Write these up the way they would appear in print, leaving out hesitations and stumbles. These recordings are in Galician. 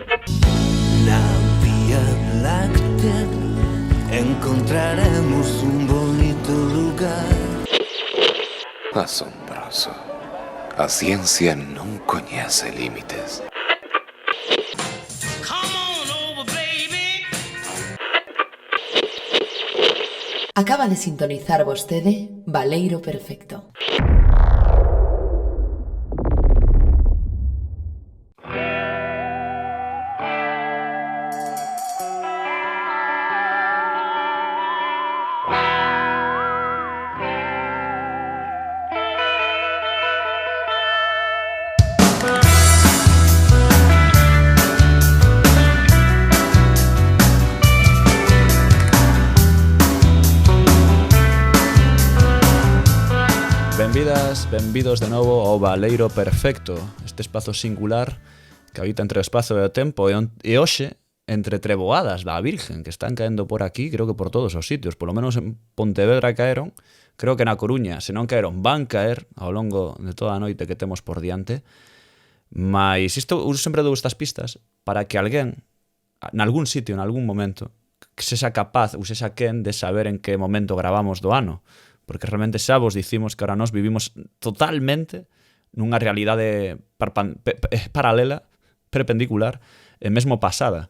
Na Vía Láctea encontraremos un bonito lugar. Asombroso. A ciencia non coñece límites. Acaba de sintonizar vostede Baleiro Perfecto. Benvidos de novo ao Baleiro Perfecto, este espazo singular que habita entre o espazo e o tempo e hoxe entre treboadas da Virgen que están caendo por aquí, creo que por todos os sitios, polo menos en Pontevedra caeron, creo que na Coruña, se non caeron, van caer ao longo de toda a noite que temos por diante, mas isto, eu sempre dou estas pistas para que alguén, nalgún sitio, en algún momento, que sexa capaz ou sexa quen de saber en que momento gravamos do ano, porque realmente xa vos dicimos que ahora nós vivimos totalmente nunha realidade paralela, perpendicular, e mesmo pasada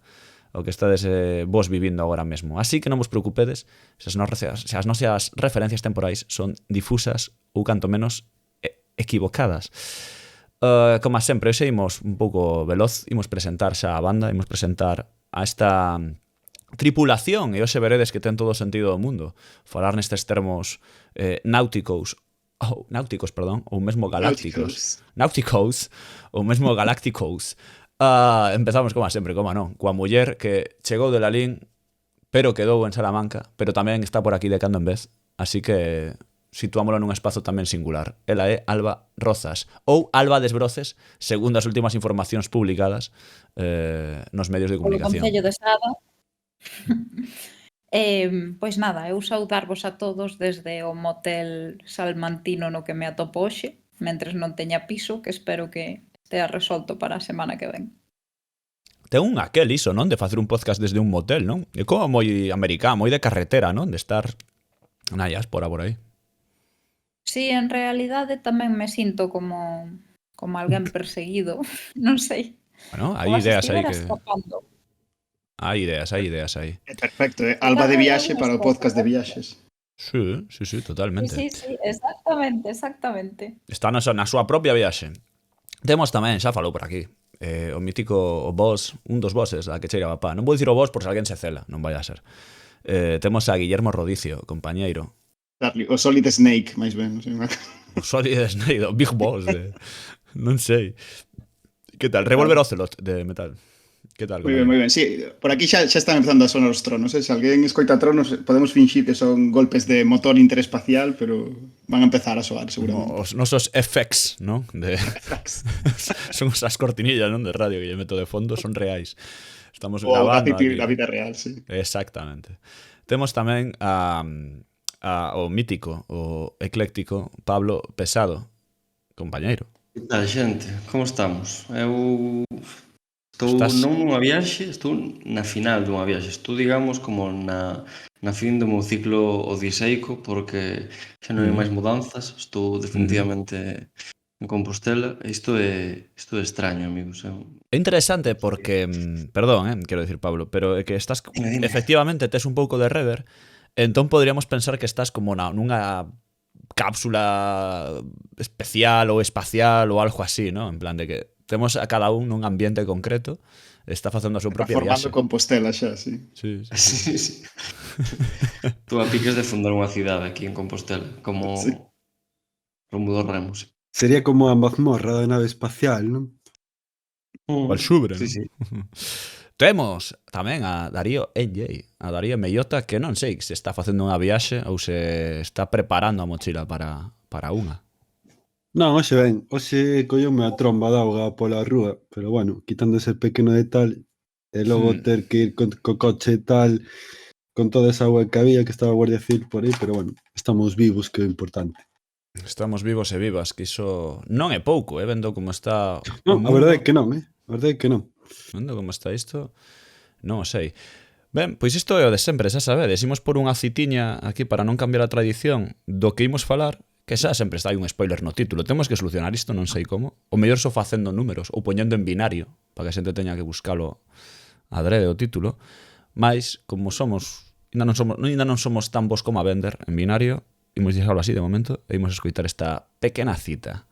ao que estades vos vivindo agora mesmo. Así que non vos preocupedes se as nosas referencias temporais son difusas ou canto menos equivocadas. Como sempre, hoxe imos un pouco veloz, imos presentar xa a banda, imos presentar a esta tripulación, e hoxe veredes que ten todo o sentido do mundo falar nestes termos náuticos, ou mesmo galácticos. Náuticos, ou mesmo galácticos. Empezamos, como sempre, como non, coa muller que chegou de Lalín, pero quedou en Salamanca, pero tamén está por aquí de cando en vez, así que situámoslo nun espazo tamén singular. Ela é Alba Rozas, ou Alba Desbroces, segundo as últimas informacións publicadas nos medios de comunicación. O Concello de Sada. Pois nada, eu saudarvos a todos desde o motel salmantino no que me atopo hoxe, mentres non teña piso, que espero que estea resolto para a semana que ven. Ten un aquel iso, non? De facer un podcast desde un motel, non? É como moi americano, moi de carretera, non? De estar na diáspora por aí. Sí, en realidade tamén me sinto como alguén perseguido, non sei. Bueno, hai Como se ideas aí estivera que... escapando. Hai ideas aí. Perfecto, Alba de viaxe para o podcast de viaxes. Sí, totalmente. Sí, exactamente. Está na súa propia viaxe. Temos tamén, xa falou por aquí, o mítico o boss, un dos bosses da que cheira papá. Non vou dicir o boss por se alguén se cela, non vai a ser. Temos a Guillermo Rodicio, compañeiro. O Solid Snake, máis ben. O Solid Snake, o Big Boss. Non sei. Que tal? Revolver Ocelot de metal. Que tal? Moi ben. Sí, por aquí xa están empezando a sonar os tronos. Se alguén escoita tronos, podemos finxir que son golpes de motor interespacial, pero van a empezar a soar, seguramente. Os nosos effects, non? Son as cortinillas, non? De radio que lle meto de fondo, son reais. Estamos gravando aquí. Da vida real, sí. Exactamente. Temos tamén o mítico, o ecléctico Pablo Pesado, compañeiro. Que tal, xente? Como estamos? Eu estou non nunha viaxe, estou na final dunha viaxe. Estou, digamos, como na fin do meu ciclo odiseico, porque xa non hai máis mudanzas. Estou definitivamente en Compostela. Isto é extraño, amigos. É interesante porque, perdón, quero dicir, Pablo, pero é que estás, efectivamente, tes un pouco de rever, entón podríamos pensar que estás como nunha cápsula especial ou espacial ou algo así, ¿no? En plan de que temos a cada un nun ambiente concreto, está facendo a súa propia viaxe. Formando Compostela xa, sí. Sí. Tú a piques de fundar unha cidade aquí en Compostela, como Rómulo Ramos. Sería como a mazmorra da nave espacial, non? O Alxubre, non? Sí. Temos tamén a Darío NJ, a Darío Mellota, que non sei se está facendo unha viaxe ou se está preparando a mochila para unha. Non, hoxe ben, hoxe colleume a tromba de auga pola rúa, pero bueno, quitando ese pequeno detal, e logo ter que ir co coche e tal, con toda esa auga que había, que estaba a Guardia Civil por aí, pero bueno, estamos vivos, que é o importante. Estamos vivos e vivas, que iso non é pouco, vendo como está... Non, a verdade é que non, a verdade é que non. Vendo como está isto? Non o sei. Ben, pois isto é o de sempre, xa sabedes. Imos por unha citiña aquí para non cambiar a tradición do que imos falar, que xa sempre está aí un spoiler no título. Temos que solucionar isto, non sei como. O mellor só facendo números ou poñendo en binario para que a xente teña que buscalo adrede o título. Mais, como ainda non somos tan bons como a vender en binario, imos deixarlo así de momento e imos escoitar esta pequena cita.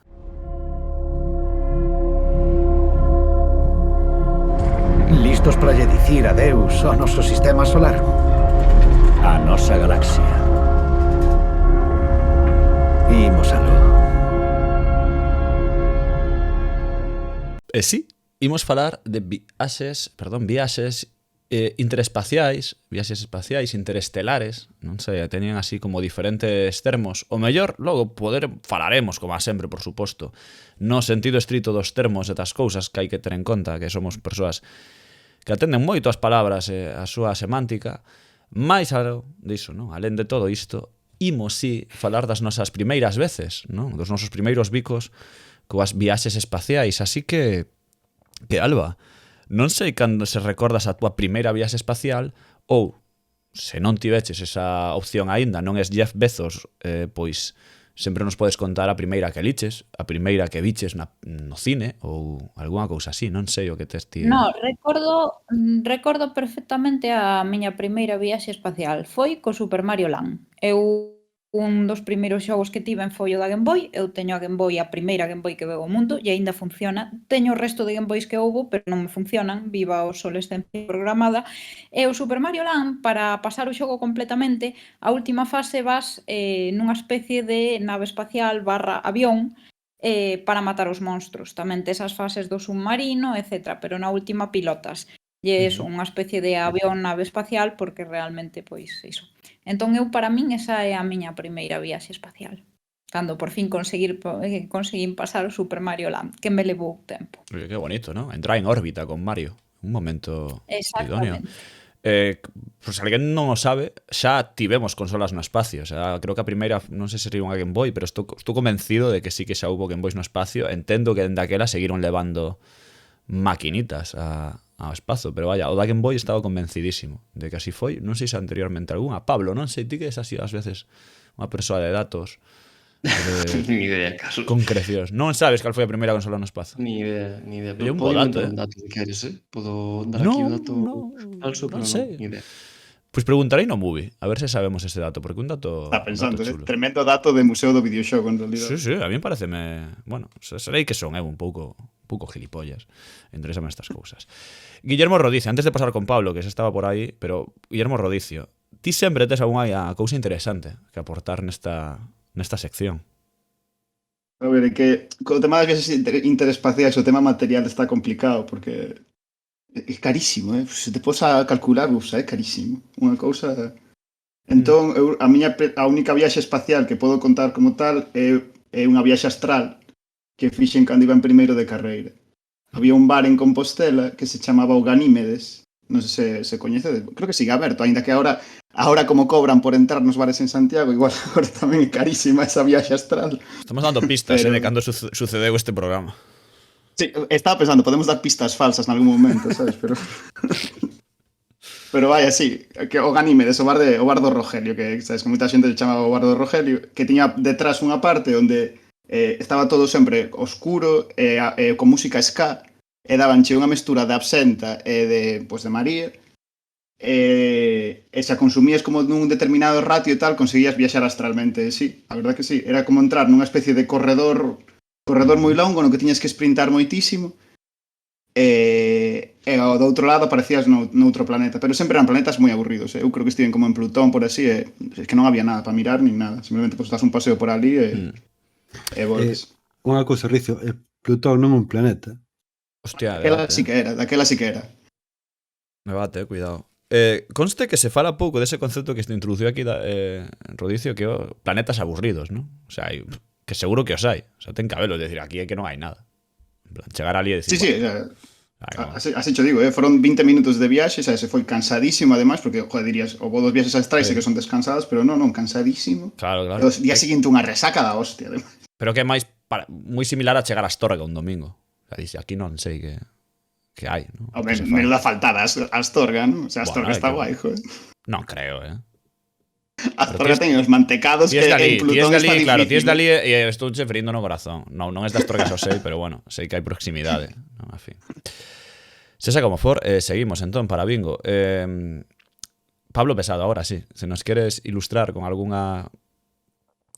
Listos para lle dicir adeus ao noso sistema solar? A nosa galaxia. Imos aló. E sí, imos falar de viaxes interespaciais, viaxes espaciais, interestelares, non sei, teñen así como diferentes termos. O mellor, logo, falaremos, como a sempre, por suposto, no sentido estrito dos termos e das cousas que hai que ter en conta, que somos persoas que atenden moito as palabras e a súa semántica, máis algo diso, non? Alén de todo isto, imos si falar das nosas primeiras veces, non? Dos nosos primeiros bicos coas viaxes espaciais, así que Alba, non sei cando se recordas a túa primeira viaxe espacial ou, se non tiveches esa opción aínda, non es Jeff Bezos, pois sempre nos podes contar a primeira que liches, a primeira que viches no cine ou algunha cousa así, non sei o que tes ti. No, recordo perfectamente a miña primeira viaxe espacial. Foi co Super Mario Land. Un dos primeiros xogos que tiven foi o da Game Boy. Eu teño a Game Boy, a primeira Game Boy que veo ao mundo, e aínda funciona. Teño o resto de Game Boys que houbo, pero non me funcionan. Viva a obsolescencia programada. E o Super Mario Land, para pasar o xogo completamente, a última fase vas nunha especie de nave espacial / avión para matar os monstros. Tamén tes as fases do submarino, etc. Pero na última pilotas. E é unha especie de avión nave espacial, porque realmente, pois, iso. Entón, para min, esa é a miña primeira viaxe espacial. Cando por fin conseguín pasar o Super Mario Land, que me levou tempo. Oye, que bonito, ¿no? Entrar en órbita con Mario. Un momento idóneo. Por se alguén non o sabe, xa tivemos consolas no espacio. O sea, creo que a primeira, non sei se sería unha Game Boy, pero estou convencido de que sí que xa hubo Game Boys no espacio. Entendo que dende aquela seguiron levando maquinitas ao espazo, pero vaya, o da Game Boy estaba convencidísimo de que así foi. Non sei se anteriormente algunha. Pablo, non sei, ti que es así ás veces unha persoa de datos Ni idea, caso. concrecións. Non sabes cal foi a primeira consola no espazo? Ni idea. Pero un bo Podo dato, inventar un dato se queres, Podo dar aquí un dato falso, pero non, ni idea. Pois preguntarei no Movie, a ver se sabemos ese dato, porque un dato Está pensando, chulo. Tremendo dato de Museo do Videoxogo, en realidad. Sí, a mí pareceme... Bueno, serei que son eu un pouco gilipollas. Interesame estas cousas. Guillermo Rodicio, antes de pasar con Pablo, que se estaba por aí, pero Guillermo Rodicio, ti sempre tes algunha cousa interesante que aportar nesta sección. A ver, é que co tema das viaxes interespaciais o tema material está complicado, porque é carísimo, se te pos a calcular, é carísimo. Unha cousa... Entón, a única viaxe espacial que podo contar como tal é unha viaxe astral que fixen cando iba en primeiro de carreira. Había un bar en Compostela que se chamaba o Ganímedes, non sei se coñece, creo que sigue aberto, aínda que ahora como cobran por entrar nos bares en Santiago, igual agora tamén é carísima esa viaxe astral. Estamos dando pistas de cando sucedeu este programa. Sí, estaba pensando, podemos dar pistas falsas en algún momento, sabes, pero vaya, sí, que o Ganímedes, o bar do Rogelio, que sabes que moita xente se chamaba o bar do Rogelio, que tiña detrás unha parte onde estaba todo sempre oscuro con música ska, e dabanche unha mestura de absenta e de María, e se a consumías como nun determinado ratio e tal, conseguías viaxar astralmente. Sí, a verdad que sí, era como entrar nunha especie de corredor moi longo no que tiñas que sprintar moitísimo, e ao do outro lado aparecías noutro planeta, pero sempre eran planetas moi aburridos. Eu creo que estiven como en Plutón, por así, e que non había nada para mirar nin nada, simplemente pues das un paseo por ali e volves. Unha cousa, Ricio, Plutón non é un planeta. Hostia, daquela sí que era. Debate, cuidado. Conste que se fala pouco dese concepto que se introduciu aquí Rodicio, que é planetas aburridos, ¿no? O sea, que seguro que os hai. O sea, ten cabelo, decir, aquí é que non hai nada. En plan, chegar ali e decir... Sí, así cho digo, foron 20 minutos de viaxe, se foi cansadísimo, además, porque, joder, dirías, o dos viaxes astrais que son descansados, pero non, cansadísimo. Claro. O día seguinte unha resaca da hostia, además. Pero que é máis moi similar a chegar a Astorga un domingo. O sea, dice, aquí non sei que que hai, ¿no? Home, Que se fai. menuda faltada Astorga, ¿no? O sea, Astorga Bueno, está que- guai, joder. Non creo, Astorga ten os mantecados Ti es que Dalí, en Plutón está difícil. claro, ti es Dalí e estou che ferindo no corazón. Non é das Astorgas o sei, pero bueno, sei que hai proximidade, non, a fin. Sexa como for, seguimos entón para bingo. Pablo Pesado, ahora sí. Se nos queres ilustrar con algunha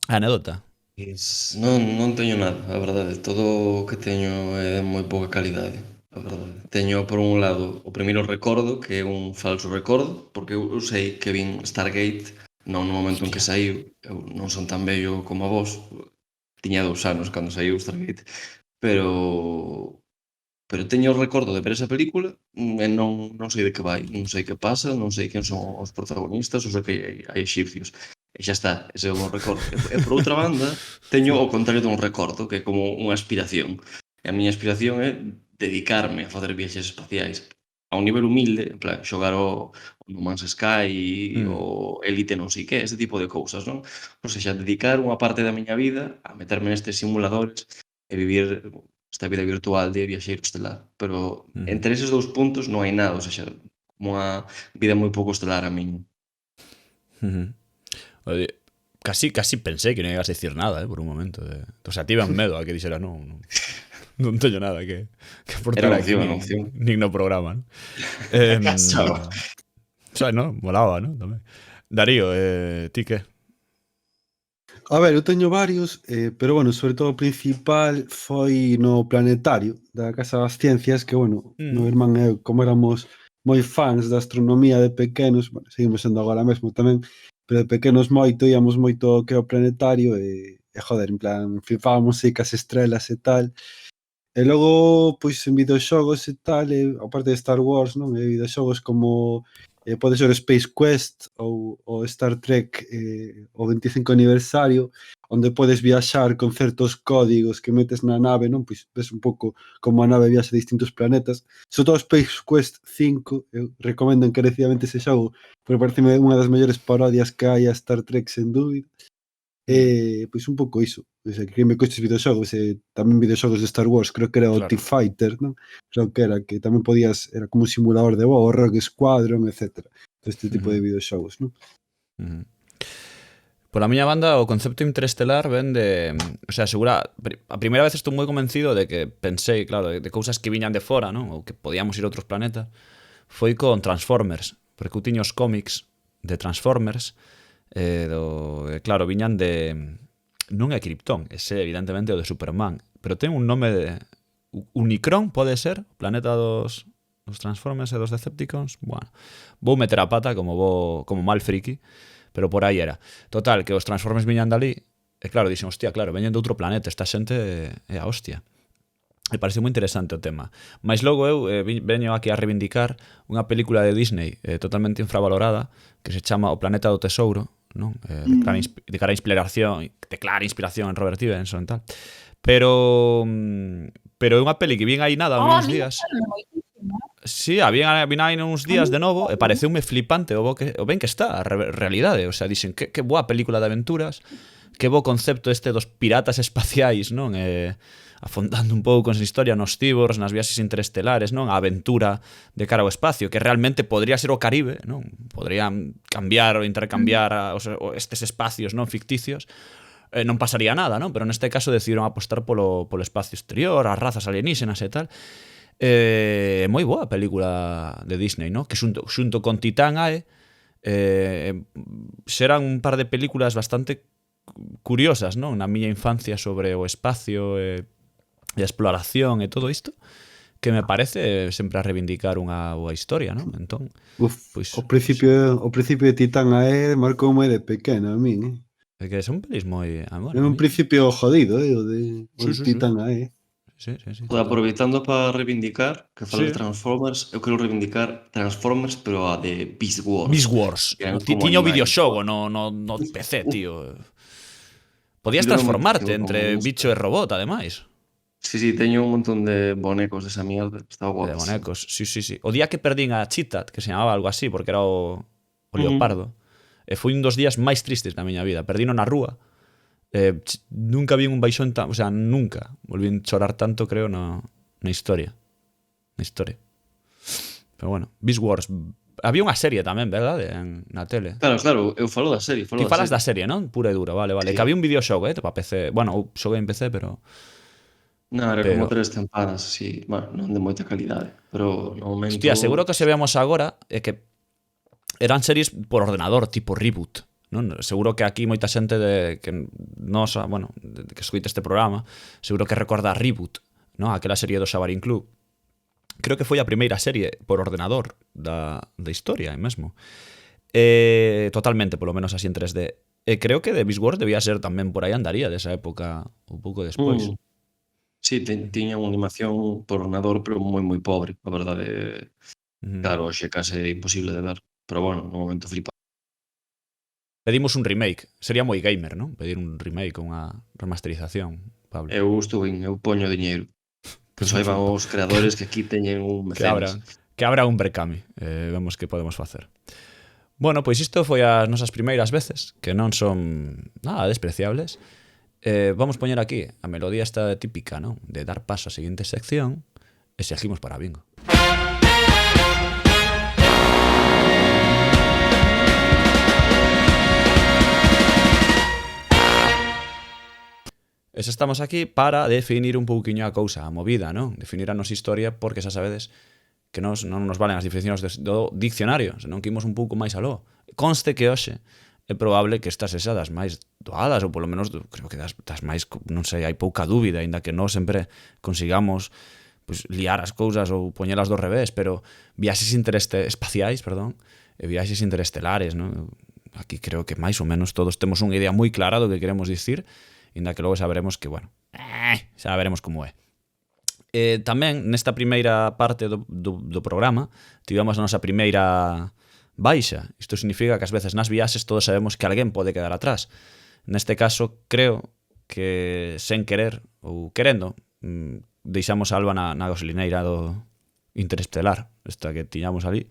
anécdota. Non teño nada, a verdade. Todo o que teño é de moi pouca calidade, a verdade. Teño, por un lado, o primeiro recordo, que é un falso recordo, porque eu sei que vin Stargate non no momento en que saiu. Eu non son tan vello como a vos. Tiña 2 anos cando saiu Stargate. Pero teño o recordo de ver esa película e non sei de que vai, non sei que pasa, non sei quen son os protagonistas, ou sei que hai exipcios. E xa está, ese é o meu recordo. E por outra banda, teño o contrario dun recordo, que é como unha aspiración. E a miña aspiración é dedicarme a facer viaxes espaciais a un nivel humilde, en plan, xogar o No Man's Sky, o Elite non sei que, ese tipo de cousas, non? Ou seja, dedicar unha parte da miña vida a meterme nestes simuladores e vivir esta vida virtual de viaxeiro estelar. Pero entre eses dous puntos non hai nada, ou seja, como unha vida moi pouco estelar a min. Oye, casi pensei que non ibas a dicir nada, por un momento. O sea, tive un medo a que dixera non teño nada que aportar aquí. Era unha opción. Nin no programa, ¿no? O sea, ¿no? Molaba, ¿no? Tamén. Darío, ti que? A ver, eu teño varios, pero bueno, sobre todo o principal foi no planetario da Casa das Ciencias, que bueno, meu irmán e eu, como éramos moi fans da astronomía de pequenos, bueno, seguimos sendo agora mesmo tamén, pero de pequenos moito, íamos moito ao que é o planetario e joder, en plan, flipábamos aí cas estrelas e tal. E logo, pois, en videoxogos e tal, aparte de Star Wars, non? E videoxogos como pode ser Space Quest ou Star Trek o 25 aniversario, onde podes viaxar con certos códigos que metes na nave, non? Pois ves un pouco como a nave viaxa a distintos planetas. Sobre todo Space Quest 5, eu recomendo encarecidamente ese xogo, porque parece unha das mellores parodias que hai a Star Trek, sen dúbida. Pois un pouco iso. O sea, que me costes videoxogos, tamén videoxogos de Star Wars, creo que era o Claro. T-Fighter, non? Creo que tamén podías, era como un simulador de voo, o Rogue Squadron, etc. Este tipo de videoxogos, non? Pola miña banda, o concepto interestelar ven de... O sea, a primeira vez estou moi convencido de que pensei, claro, de cousas que viñan de fora, non? Ou que podíamos ir a outros planetas. Foi con Transformers, porque eu tiño os cómics de Transformers, claro, viñan de... Non é Krypton, ese evidentemente o de Superman, pero ten un nome de... Unicron, pode ser? O planeta dos Transformers e dos Decepticons. Bueno, vou meter a pata como mal friki, pero por aí era. Total, que os Transformers viñan dali, e claro, dixen, hostia, claro, veñen de outro planeta, esta xente é a hostia. Me parece moi interesante o tema. Mais logo eu veño aquí a reivindicar unha película de Disney totalmente infravalorada que se chama O Planeta do Tesouro, non? De clara inspiración en Robert Stevenson e tal. Pero é unha peli que vin aí nada uns días. Sí, vin aí uns días de novo e pareceume flipante o ben que está a realidade. O sea, dixen, que boa película de aventuras, que bo concepto este dos piratas espaciais, non? Afondando un pouco en historia nos cibors, nas viaxes interestelares, non? A aventura de cara ao espacio, que realmente podría ser o Caribe, non? Podrían cambiar ou intercambiar estes espacios non ficticios, non pasaría nada, non? Pero neste caso decidiron apostar polo espacio exterior, as razas alienígenas e tal. Moi boa a película de Disney, non? Que xunto con Titán xeran un par de películas bastante curiosas, non? Na miña infancia sobre o espacio e a exploración e todo isto, que me parece sempre a reivindicar unha boa historia, non? Entón, pois o principio de Titán marcoume de pequeno a min, É que son pelis moi... É un principio jodido, o de Titán Sí. Aproveitando para reivindicar, que falas de Transformers, eu quero reivindicar Transformers, pero a de Beast Wars. Beast Wars. Tiño o videoxogo no PC, tío. Podías transformarte entre bicho e robot, ademais. Sí, teño un montón de bonecos desa mierda. Estaba guapo. De bonecos, sí. O día que perdín a Cheetah, que se chamaba algo así, porque era o leopardo, foi un dos días máis tristes da miña vida. Perdino na rúa. Nunca vi un baixón tan... O sea, nunca volví a chorar tanto, creo, na historia. Na historia. Pero bueno, Beast Wars. Había unha serie tamén, verdade? Na tele. Claro, eu falo da serie. Ti falas da serie, non? Pura e dura, vale. Sí. Que había un videoxogo, para PC. Bueno, eu xoguei en PC, pero... Non, era como 3 tempadas, así. Bueno, non de moita calidade, pero no momento... Hostia, seguro que se veamos agora é que eran series por ordenador, tipo Reboot, non? Seguro que aquí moita xente que nos, bueno, que escoite este programa, seguro que recorda Reboot, non? Aquela serie do Xabarín Club. Creo que foi a primeira serie por ordenador da historia, mesmo. Totalmente, polo menos así en 3D. E creo que The Beast Wars debía ser tamén por aí andaría desa época, un pouco despois. Sí, tiña unha animación por ordenador, pero moi pobre, a verdade. Claro, hoxe case imposible de ver, pero bueno, no momento flipa. Pedimos un remake, sería moi gamer, non? Pedir un remake, unha remasterización, Pablo. Eu estou ben, eu poño diñeiro. Que saiban os creadores que aquí teñen un mecenas. Que abra un Berkami, vemos que podemos facer. Bueno, pois isto foi as nosas primeiras veces, que non son nada despreciables. Vamos poñer aquí a melodía esta típica, non? De dar paso á seguinte sección e seguimos para bingo. E xa estamos aquí para definir un pouquiño a cousa, a movida, non? Definir a nosa historia, porque xa sabedes que non nos valen as definicións do diccionario, senón que imos un pouco máis aló. Conste que hoxe é probable que estas sexa das máis doadas, ou polo menos creo que das máis, non sei, hai pouca dúbida, aínda que non sempre consigamos pues, liar as cousas ou poñelas do revés, pero viaxes espaciais, e viaxes interestelares, non? Aquí creo que máis ou menos todos temos unha idea moi clara do que queremos dicir, aínda que logo saberemos que, bueno, xa veremos como é. Tamén, nesta primeira parte do programa, tivemos a nosa primeira baixa. Isto significa que ás veces nas viaxes todos sabemos que alguén pode quedar atrás. Neste caso, creo que sen querer ou querendo, deixamos a Alba na gasolineira do Interestelar, esta que tiñamos ali,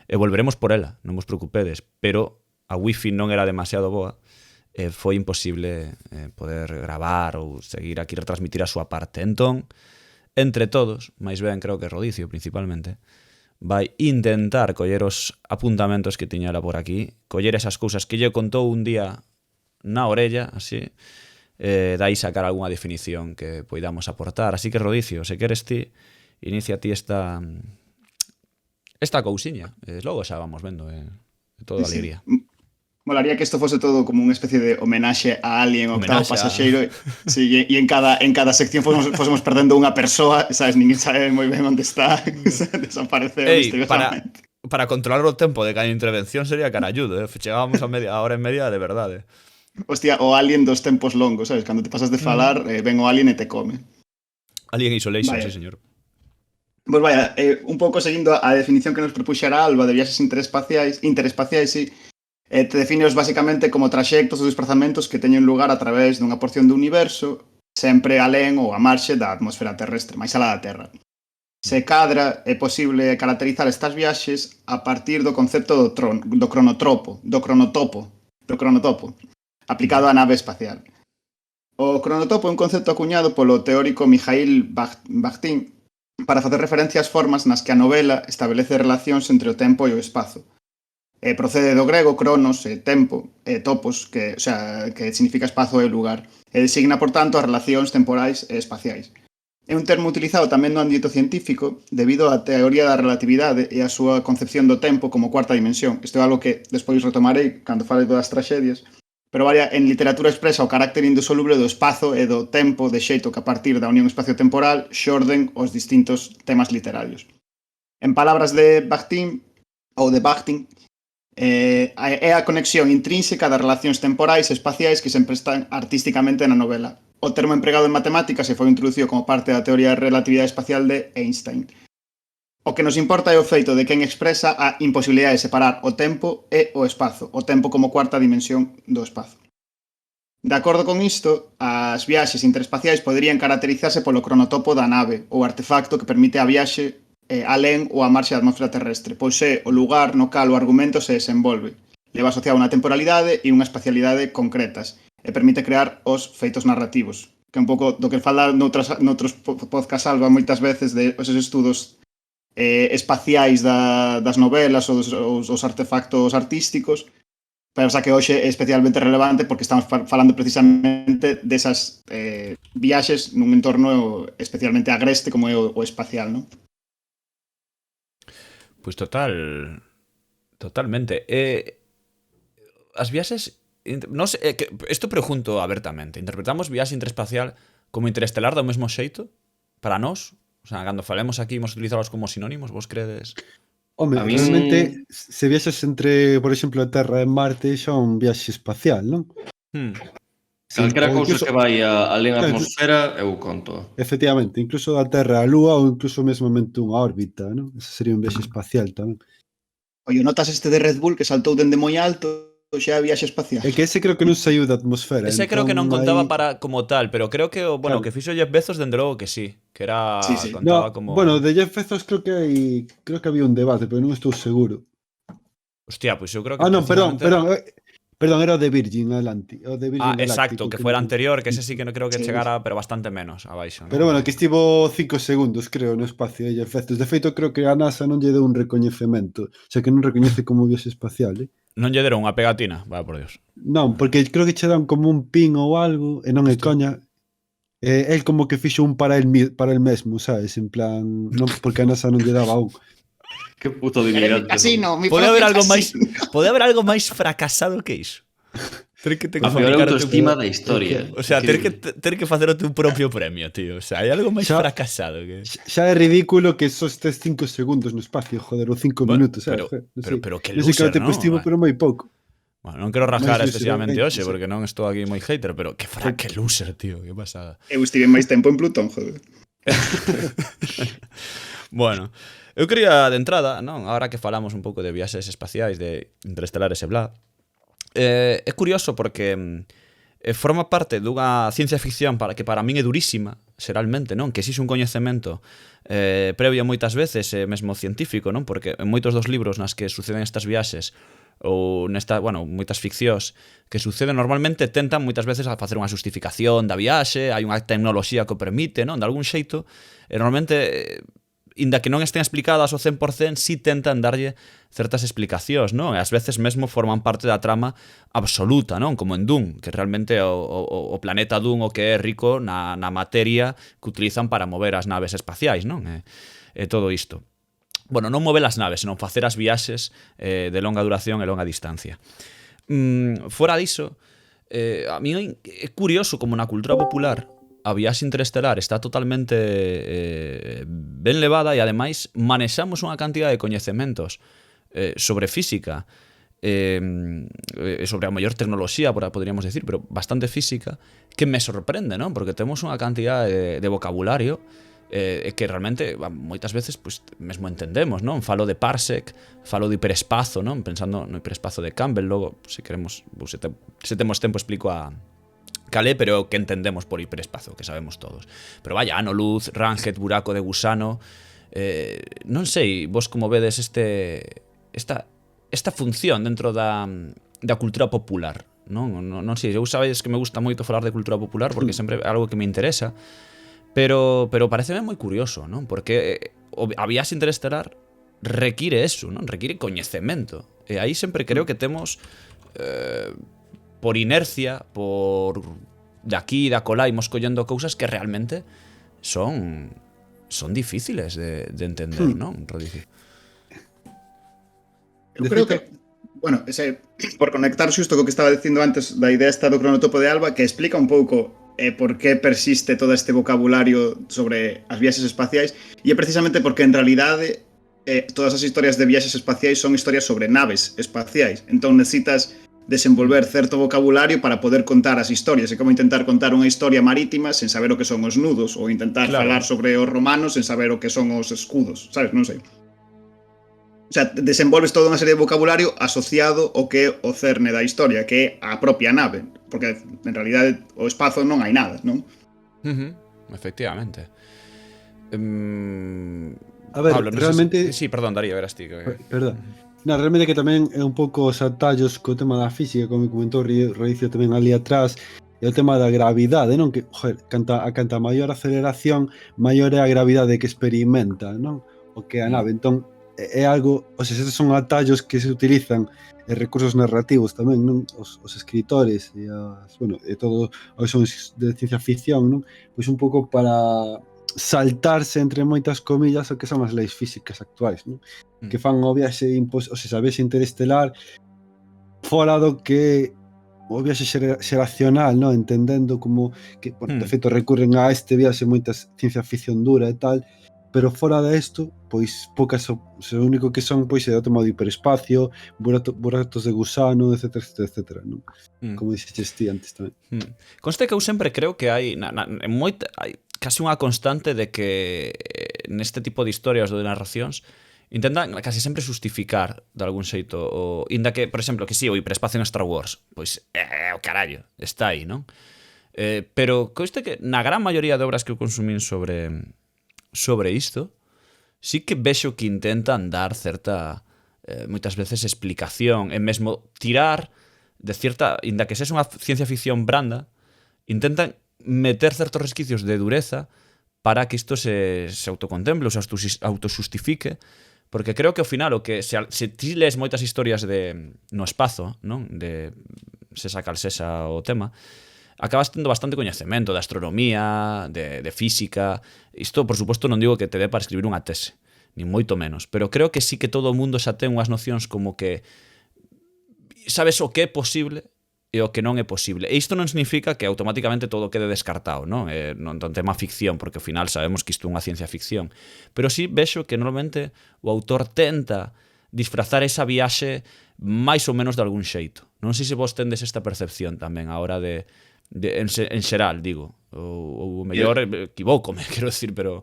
e volveremos por ela, non vos preocupedes, pero a wifi non era demasiado boa, e foi imposible poder gravar ou seguir aquí retransmitir a súa parte. Entón, entre todos, máis ben creo que Rodicio principalmente, vai intentar coller os apuntamentos que tiña ela por aquí, coller esas cousas que lle contou un día na orella, así, dai sacar algunha definición que poidamos aportar. Así que, Rodicio, se queres ti, inicia ti esta cousiña. Logo xa vamos vendo, todo alegría. Molaría que isto fose todo como unha especie de homenaxe a Alien, octavo pasaxeiro. Sí, e en cada sección fosemos perdendo unha persoa, sabes, ninguén sabe moi ben onde está, desapareceu misteriosamente. Para controlar o tempo de cada intervención sería caralludo, chegábamos a hora e media de verdade. Hostia, o Alien dos tempos longos, sabes, cando te pasas de falar, ven o Alien e te come. Alien Isolation, sí, señor. Pois vaya, un pouco seguindo a definición que nos propuxera Alba de viaxes interespaciais, sí, te defines basicamente como traxectos ou desplazamentos que teñen lugar a través dunha porción do universo, sempre alén ou a marxe da atmosfera terrestre, máis alá da Terra. Se cadra, é posible caracterizar estas viaxes a partir do concepto do cronotopo, aplicado á nave espacial. O cronotopo é un concepto acuñado polo teórico Mikhail Bakhtin para facer referencia ás formas nas que a novela establece relacións entre o tempo e o espazo. Procede do grego cronos e tempo, topos, que significa espazo e lugar, e designa, por tanto, as relacións temporais e espaciais. É un termo utilizado tamén no ámbito científico debido á teoría da relatividade e á súa concepción do tempo como cuarta dimensión. Isto é algo que despois retomarei cando fale das traxedias, pero en literatura expresa o carácter indisoluble do espazo e do tempo de xeito que a partir da unión espacio-temporal xorden os distintos temas literarios. En palabras de Bakhtin, é a conexión intrínseca das relacións temporais e espaciais que se emprestan artísticamente na novela. O termo empregado en matemáticas se foi introducido como parte da teoría de relatividade espacial de Einstein. O que nos importa é o feito de quen expresa a imposibilidade de separar o tempo e o espazo, o tempo como cuarta dimensión do espazo. De acordo con isto, as viaxes interespaciais poderían caracterizarse polo cronotopo da nave, ou artefacto que permite a viaxe alén ou a marxe da atmosfera terrestre, pois é o lugar no cal o argumento se desenvolve. Leva asociado unha temporalidade e unha espacialidade concretas, e permite crear os feitos narrativos, que é un pouco do que fala noutros podcast Alba moitas veces de esos estudos espaciais das novelas ou os artefactos artísticos, pero o sea que hoxe é especialmente relevante porque estamos falando precisamente desas viaxes nun entorno especialmente agreste como é o espacial, non? Pois totalmente. As viaxes, non sei, isto pregunto abertamente. Interpretamos viaxe interespacial como interestelar do mesmo xeito para nós? O sea, cando falemos aquí, imos utilizalos como sinónimos, vos credes? Home, A min- realmente, se viaxas entre, por exemplo, a Terra e Marte, xa é un viaxe espacial, non? Sí, Calquera ou cousa incluso- que vai alén a Claro, atmosfera, eu conto. Efectivamente, incluso da Terra á Lúa ou incluso mesmamente unha órbita, non? Ese sería un viaxe espacial tamén. Oye, notas este de Red Bull que saltou dende moi alto xa a viaxe espacial? É que ese creo que non saiu da atmosfera. Ese creo que non entón contaba aí- para como tal, pero creo que o Claro. que fixo Jeff Bezos dende logo que sí, que era Sí, sí. contaba No, como bueno, de Jeff Bezos creo que había un debate, pero non estou seguro. Hostia, pois eu creo que Ah, non, perdón, precisamente- perdón, era o de Virgin Atlantic. O de Virgin exacto, Galactic, que fuera non- anterior, que ese sí que no creo que Sí. chegara, pero bastante menos abaixo, ¿no? Pero bueno, que estivo 5 segundos, creo, no espacio de Jeff Bezos. De feito, creo que a NASA non lle deu un recoñecemento. O sea, que non recoñece como viaxe espacial, Non lle deron unha pegatina, va por Dios. Non, porque creo que che dan como un pin ou algo, e non é coña. El como que fixo un para el mesmo, sabes? En plan, non, porque a NASA non lle daba un. Que puto Mi divinante. casino, mi Pode propio haber algo casino. máis fracasado que iso. Ter que A peor autoestima da historia. O sea, ter Increíble. que facer o teu propio premio, tío. O sea, hai algo máis Xa- fracasado que Xa é ridículo que só estes 5 segundos no espacio, joder, ou 5 Bueno, minutos, sabes? pero que non sei loser, canto tempo ¿no? estivo, pero moi pouco. Bueno, non quero rajar Máis excesivamente loser, hoxe, sí. porque non estou aquí moi hater, pero que loser, tío, que pasada. Eu estive máis tempo en Plutón, joder. Bueno, eu quería de entrada, non? Ahora que falamos un pouco de viaxes espaciais, de interestelares e bla, é curioso porque forma parte dunha ciencia ficción que para min é durísima, xeralmente, non? Que exixe un coñecemento previo moitas veces, mesmo científico, non? Porque en moitos dos libros nas que suceden estas viaxes ou moitas ficcións que suceden normalmente tentan moitas veces a facer unha justificación da viaxe, hai unha tecnoloxía que o permite, non? De algún xeito, e normalmente inda que non estén explicadas ao 100%, si tentan darlle certas explicacións, non? E ás veces mesmo forman parte da trama absoluta, non? Como en Dune, que realmente o planeta Dune o que é rico na materia que utilizan para mover as naves espaciais, non? E todo isto. Bueno, non mover as naves, senón facer as viaxes de longa duración e longa distancia. Fora diso, a mí é curioso como na cultura popular a viaxe interestelar está totalmente ben levada e ademais manexamos unha cantidad de coñecementos sobre física sobre a maior tecnoloxía, poderíamos decir, pero bastante física, que me sorprende, non? Porque temos unha cantidad de vocabulario que realmente moitas veces pues, mesmo entendemos, non? Falo de parsec, falo de hiperespazo, non? Pensando no hiperespazo de Campbell, logo, se queremos, se temos tempo explico a calé, pero que entendemos por hiperespazo, que sabemos todos. Pero vaya, ano luz, ranget, buraco de gusano, non sei, vos como vedes esta función dentro da cultura popular, non sei, eu sabedes que me gusta moito falar de cultura popular porque sempre é algo que me interesa, pero pareceme moi curioso, non? Porque a viaxe interestelar require eso, non? Require coñecemento. E aí sempre creo que temos por inercia, por de aquí e da colá imos collendo cousas que realmente son difíciles de entender, non, Rodicio? Eu creo que, bueno, por conectar xusto co que estaba dicindo antes da idea esta do cronotopo de Alba, que explica un pouco por que persiste todo este vocabulario sobre as viaxes espaciais, e é precisamente porque en realidade todas as historias de viaxes espaciais son historias sobre naves espaciais, entón necesitas desenvolver certo vocabulario para poder contar as historias. É como intentar contar unha historia marítima sen saber o que son os nudos, ou intentar falar sobre os romanos sen saber o que son os escudos, sabes? Non sei. O sea, desenvolves toda unha serie de vocabulario asociado ao que é o cerne da historia, que é a propia nave, porque en realidade o espazo non hai nada, non? Efectivamente. A ver, Pablo, realmente... Sí, perdón, Darío, eras ti. Perdón. Realmente que tamén é un pouco os atallos co tema da física, como comentou Rodicio tamén ali atrás, e o tema da gravidade, non? Que, joder, canta maior aceleración, maior é a gravidade que experimenta, non? o que é a nave. Entón, é algo, ou sea, estes son atallos que se utilizan e recursos narrativos tamén, non? Os escritores e todo o que son de ciencia ficción, non? Pois un pouco para saltarse entre moitas comillas o que son as leis físicas actuais, non? Que fan o viaxe o sea, a viaxe interestelar fora do que o viaxe xeracional, non? Entendendo como que, bueno, de feito recurren a este viaxe moitas ciencia ficción dura e tal, pero fora de isto, pois poucas o único que son pois é o tema do hiperespacio, buratos de gusano, etcétera, etcétera, etcétera, non? Como dixeches ti antes tamén. Conste que eu sempre creo que hai hai casi unha constante de que neste tipo de historias ou de narracións intentan casi sempre justificar de algún xeito inda que, por exemplo, que si o hiperespacio en Star Wars, pois o carallo, está aí, non? Pero conste que na gran maioría de obras que eu consumín sobre isto, sí que vexo que intentan dar certa moitas veces explicación e mesmo tirar de cierta, inda que sexa unha ciencia ficción branda, intentan meter certos resquicios de dureza para que isto se autocontemple ou se autoxustifique, porque creo que ao final o que se ti lees moitas historias no espazo, non? De sexa cal sexa o tema, acabas tendo bastante coñecemento de astronomía, de física. Isto, por suposto, non digo que te dé para escribir unha tese, ni moito menos, pero creo que sí que todo o mundo xa ten unhas nocións como que sabes o que é posible e o que non é posible. E isto non significa que automáticamente todo quede descartado, non? Non tema ficción, porque ao final sabemos que isto é unha ciencia ficción. Pero sí vexo que normalmente o autor tenta disfrazar esa viaxe máis ou menos de algún xeito. Non sei se vos tendes esta percepción tamén a hora en xeral, digo. Ou mellor equivócome, quero decir, pero...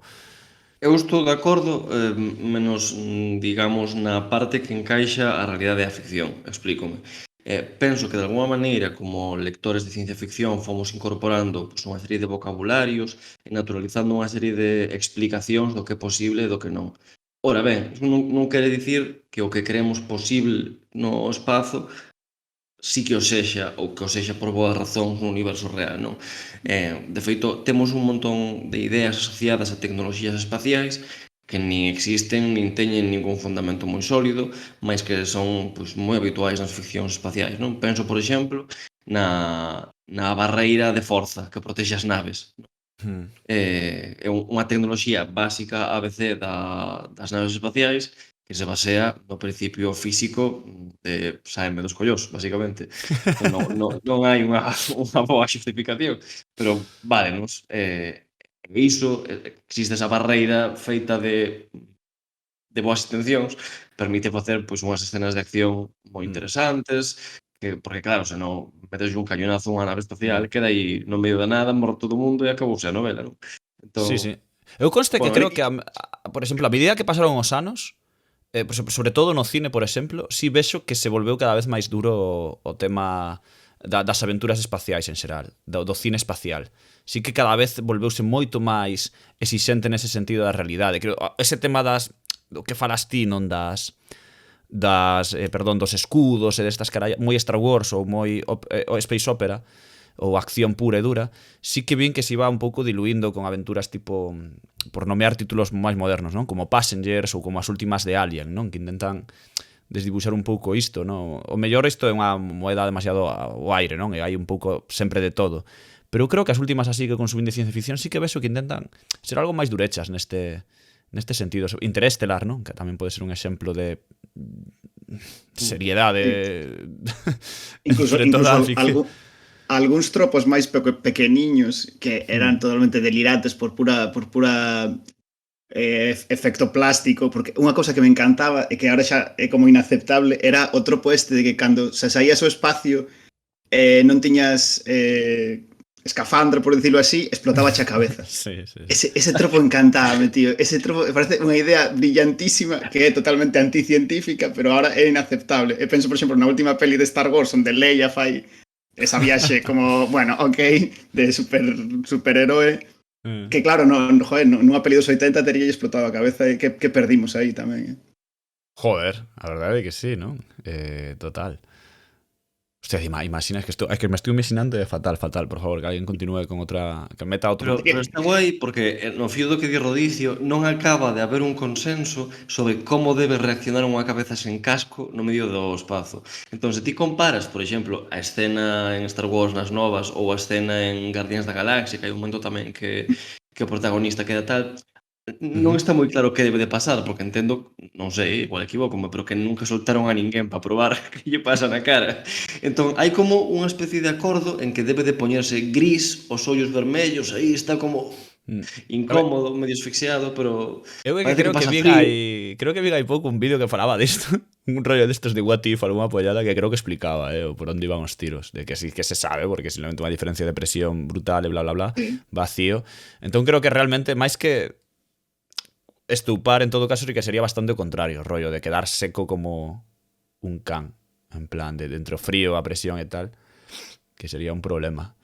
Eu estou de acordo, menos, digamos, na parte que encaixa a realidade da ficción. Explícome. Penso que de alguma maneira, como lectores de ciencia ficción, fomos incorporando unha serie de vocabularios e naturalizando unha serie de explicacións do que é posible e do que non. Ora ben, non quere dicir que o que creemos posible no espazo sí que o sexa, ou que o sexa por boas razóns no universo real, non? De feito, temos un montón de ideas asociadas a tecnoloxías espaciais que nin existen, nin teñen ningún fundamento moi sólido, mas que son moi habituais nas ficcións espaciais, non? Penso, por exemplo, na barreira de forza que protexe as naves. É unha tecnoloxía básica ABC das naves espaciais que se basea no principio físico de saeme dos collós, basicamente. Non hai unha boa xustificación, pero válenos. E iso, existe esa barreira feita de boas intencións, permite facer unhas escenas de acción moi interesantes, porque claro, se non metes un cañonazo a unha nave espacial, queda aí no medio da nada, morre todo o mundo e acabouse a novela, non? Sí. Eu conste que creo que, por exemplo, a medida que pasaron os anos, sobre todo no cine, por exemplo, sí vexo que se volveu cada vez máis duro o tema das aventuras espaciais en xeral, do cine espacial. Sí que cada vez volveuse moito máis exixente nese sentido da realidade. Creo, ese tema do que falas ti, non dos escudos e destas carallas, moi Star Wars ou moi Space Opera, ou acción pura e dura, sí que vin que se iba un pouco diluindo con aventuras tipo, por nomear títulos máis modernos, non? Como Passengers ou como as últimas de Alien, non? Que intentan desdibuixar un pouco isto, non? O mellor isto é unha moeda demasiado ao aire, non? E hai un pouco sempre de todo. Pero eu creo que as últimas así que consumín de ciencia ficción sí que vexo que intentan ser algo máis durechas neste sentido. Interestelar, non? Que tamén pode ser un exemplo de seriedade incluso algúns tropos máis pequeniños que eran totalmente delirantes por pura efecto plástico, porque unha cousa que me encantaba e que ahora xa é como inaceptable era o tropo este de que cando se saías ao espacio non tiñas escafandra, por decirlo así, explotaba a cabeza. Sí. Ese tropo encantábame, tío. Ese tropo me parece unha idea brillantísima que é totalmente anticientífica, pero ahora é inaceptable. E penso, por exemplo, na última peli de Star Wars onde Leia fai esa viaxe como, bueno, de superheroe, que claro, nunha peli dos 80 teria explotado a cabeza e que perdimos aí tamén. Joder, a verdade é que sí, non? Total. Hostia, imaginas que esto... Es que me estoy imaginando de fatal, por favor, que alguien continúe con otra... Que meta otro... Pero está guai porque no fío do que di Rodicio non acaba de haber un consenso sobre como debe reaccionar unha cabeza sen casco no medio do espazo. Entón, se ti comparas, por exemplo, a escena en Star Wars nas novas ou a escena en Guardians da Galaxia, que hai un momento tamén que o protagonista queda tal, non está moi claro que debe de pasar, porque entendo, non sei, igual equivócome, pero que nunca soltaron a ninguén para probar que lle pasa na cara. Entón, hai como unha especie de acordo en que debe de poñerse gris, os ollos vermellos, aí está como incómodo, medio asfixiado, pero Eu é que parece creo que pasa vi frío. creo que vi hai pouco un vídeo que falaba disto, un rollo destos de What If, alguna pollada que creo que explicaba, o por onde iban os tiros, de que sí que se sabe, porque simplemente unha diferencia de presión brutal e bla bla bla, vacío. Entón creo que realmente máis que estupar, en todo caso sí que sería bastante o contrario, rollo de quedar seco como un can, en plan de dentro frío a presión e tal, que sería un problema.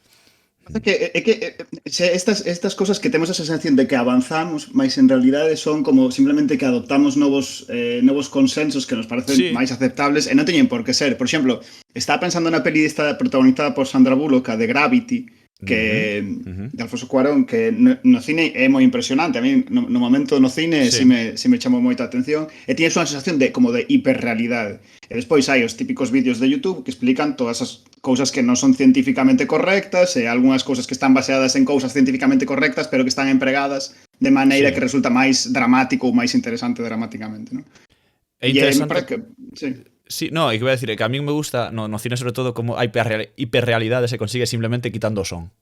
Estas cosas que temos a sensación de que avanzamos, máis en realidade son como simplemente que adoptamos novos consensos que nos parecen máis aceptables e non teñen por que ser. Por exemplo, estaba pensando na peli esta protagonizada por Sandra Bullock, a de Gravity, que de Alfonso Cuarón, que no cine é moi impresionante. A mí no momento no cine si me chamou moita atención e tienes unha sensación de como de hiperrealidade. E despois hai os típicos vídeos de YouTube que explican todas as cousas que non son científicamente correctas e algunhas cousas que están baseadas en cousas científicamente correctas pero que están empregadas de maneira que resulta máis dramático ou máis interesante dramáticamente, ¿no? É interesante. Sí. Sí, no, e que voy a decir, que a mí me gusta no cine sobre todo como a hiperrealidade se consigue simplemente quitando o son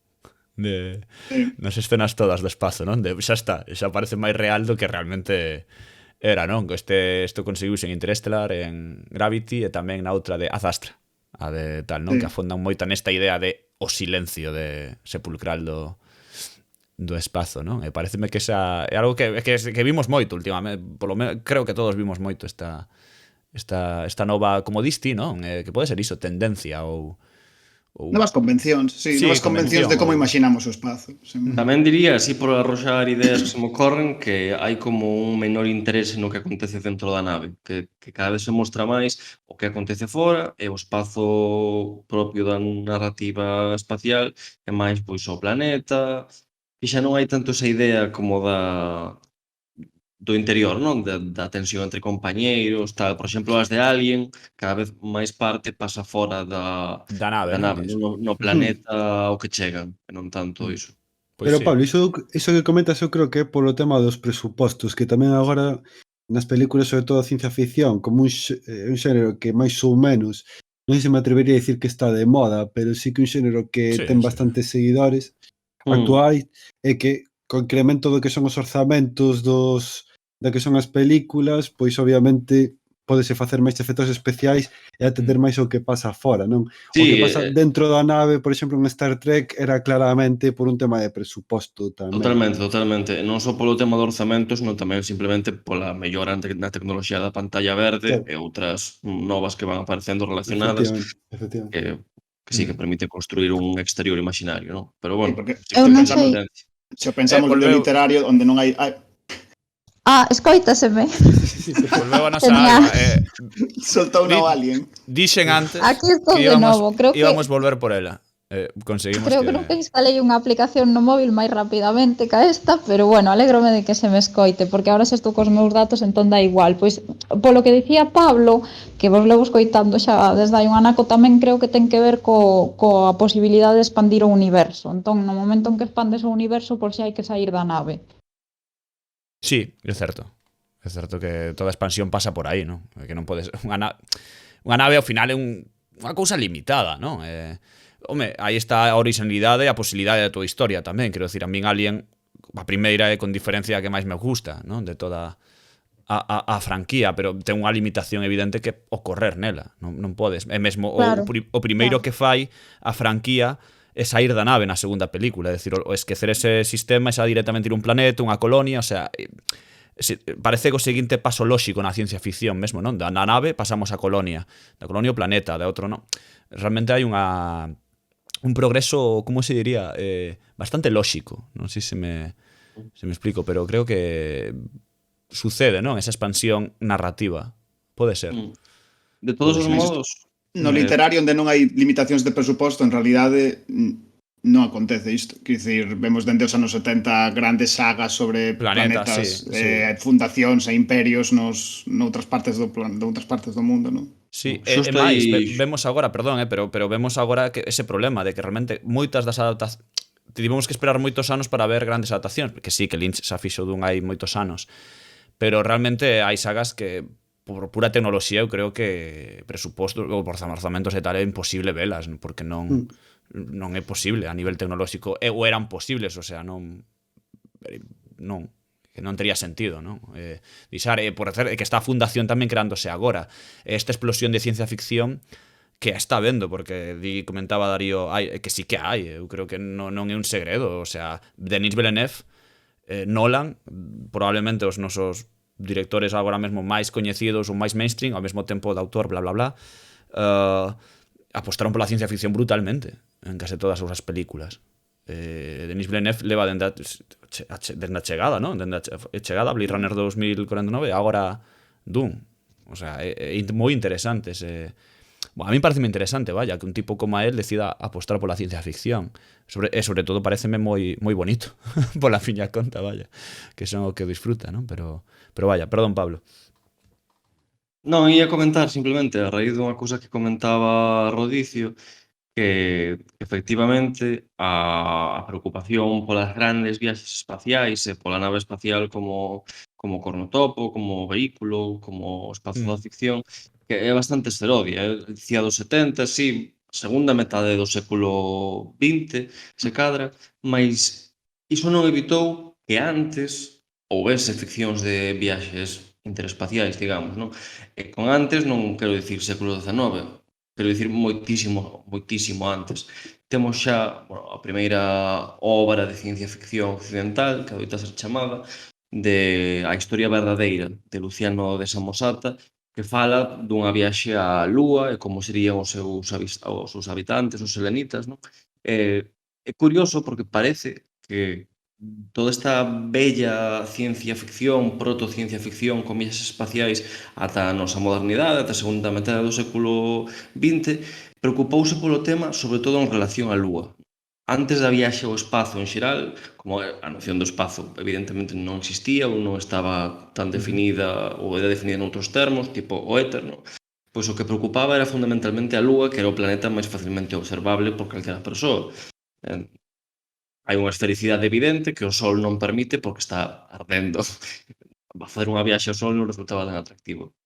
nas escenas todas do espazo, non? Xa está, xa parece máis real do que realmente era, non? Isto conseguiuse en Interestelar, en Gravity e tamén na outra de Ad Astra, a de tal, non? Que afondan moito nesta idea de o silencio de sepulcral do espazo, non? E pareceme que esa é algo que vimos moito últimamente, polo menos creo que todos vimos moito esta nova, como disti, non? Que pode ser iso, tendencia ou novas convencións, novas convencións de como imaginamos o espazo. Tamén diría, así por arroxar ideas que se me ocorren, que hai como un menor interese no que acontece dentro da nave, que cada vez se mostra máis o que acontece fora e o espazo propio da narrativa espacial é máis pois o planeta, e xa non hai tanto esa idea como do interior, non? Da tensión entre compañeiros, tal. Por exemplo, as de Alien, cada vez máis parte pasa fora da nave, no planeta ao que chegan, e non tanto iso. Pero, Pablo, iso que comentas eu creo que é polo tema dos presupostos, que tamén agora nas películas, sobre todo a ciencia ficción, como un xénero que máis ou menos, non sei se me atrevería a dicir que está de moda, pero sí que un xénero que ten bastantes seguidores actuais, e que co incremento do que son os orzamentos da que son as películas, pois obviamente pódese facer máis efectos especiais e atender máis o que pasa fora, non? O que pasa dentro da nave, por exemplo, en Star Trek era claramente por un tema de presuposto tamén. Totalmente. Non só polo tema de orzamentos, non tamén simplemente pola mellora na tecnoloxía da pantalla verde e outras novas que van aparecendo relacionadas que sí que permite construir un exterior imaginario, non? Pero bueno, se pensamos no literario onde non hai escoitaseme. Volveu a nosa alma. Soltou unha Alien. Dixen antes Aquí estou de novo. Creo que íbamos volver por ela. Conseguimos creo que instalei unha aplicación no móvil máis rapidamente que esta, pero bueno, alégrome de que se me escoite, porque agora xa estou cos meus datos, entón dá igual. Pois, polo que dicía Pablo, que vos levo escoitando xa desde hai un anaco, tamén creo que ten que ver coa posibilidade de expandir o universo. Entón, no momento en que expandes o universo, por si hai que sair da nave. Sí, é certo. É certo que toda expansión pasa por aí, non? Que non podes... Unha nave ao final é unha cousa limitada, non? Home, aí está a originalidade e a posibilidade da tua historia tamén. Quero dicir, a min Alien, a primeira é con diferencia a que máis me gusta, non? De toda a franquía, pero ten unha limitación evidente que ocorrer nela. Non podes. É mesmo o primeiro que fai a franquía é sair da nave na segunda película, é dicir, o esquecer ese sistema e xa directamente ir un planeta, unha colonia, o sea, parece que o seguinte paso lóxico na ciencia ficción mesmo, non? Da nave pasamos a colonia, da colonia ao planeta, da outro non. Realmente hai un progreso, como se diría, bastante lóxico, non sei se me explico, pero creo que sucede, non? Esa expansión narrativa, pode ser. De todos os modos, No literario onde non hai limitacións de presuposto, en realidade non acontece isto. Quer dicir, vemos dende os anos 70 grandes sagas sobre planetas, fundacións e imperios noutras partes do mundo, non? Sí, Xusto máis, aí- vemos agora, perdón, pero vemos agora que ese problema de que realmente moitas das adaptacións tivemos que esperar moitos anos para ver grandes adaptacións, porque sí, que Lynch xa fixo dun hai moitos anos, pero realmente hai sagas que por pura tecnoloxía eu creo que presupostos ou por orzamentos e tal é imposible velas, porque non é posible a nivel tecnolóxico, ou eran posibles, o sea, que non tería sentido, non? Dixar, por hacer que está a fundación tamén creándose agora. Esta explosión de ciencia ficción que está vendo, porque comentaba Darío, que sí que hai, eu creo que non é un segredo, o sea, Denis Villeneuve, Nolan, probablemente os nosos directores agora mesmo máis coñecidos ou máis mainstream, ao mesmo tempo de autor, bla, bla, bla, apostaron pola ciencia ficción brutalmente en case todas as súas películas. Denis Villeneuve leva dende a chegada, non? Dende a chegada, Blade Runner 2049, agora Dune. O sea, é moi interesante ese... Bueno, a mí parece moi interesante, vaya, que un tipo como a él decida apostar pola ciencia ficción. Sobre todo pareceme moi bonito, pola fiña conta, vaya, que son o que disfruta, non? Pero vaya, perdón, Pablo. Non, ia comentar simplemente a raíz dunha cousa que comentaba Rodicio, que efectivamente a preocupación polas grandes viaxes espaciais e pola nave espacial como cornotopo, como vehículo, como espazo da ficción, que é bastante serodia. Dicía dos 70, sí, segunda metade do século XX, se cadra, mas iso non evitou que antes houvese ficcións de viaxes interespaciais, digamos, non? E con antes non quero dicir século XIX, quero dicir moitísimo antes. Temos xa a primeira obra de ciencia ficción occidental, que adoita ser chamada, de A historia verdadeira, de Luciano de Samosata, que fala dunha viaxe á Lúa e como serían os seus habitantes, os selenitas, non? É curioso porque parece que toda esta bella ciencia ficción, proto-ciencia ficción con viaxes espaciais ata a nosa modernidade, ata a segunda metade do século XX, preocupouse polo tema sobre todo en relación á Lúa. Antes da viaxe ao espazo en xeral, como a noción do espazo evidentemente non existía ou non estaba tan definida ou era definida noutros termos, tipo o éter, non? Pois o que preocupaba era fundamentalmente a Lúa, que era o planeta máis facilmente observable por calquera persoa. Hai unha esfericidade evidente que o Sol non permite porque está ardendo. Facer unha viaxe ao Sol non resultaba tan atractivo.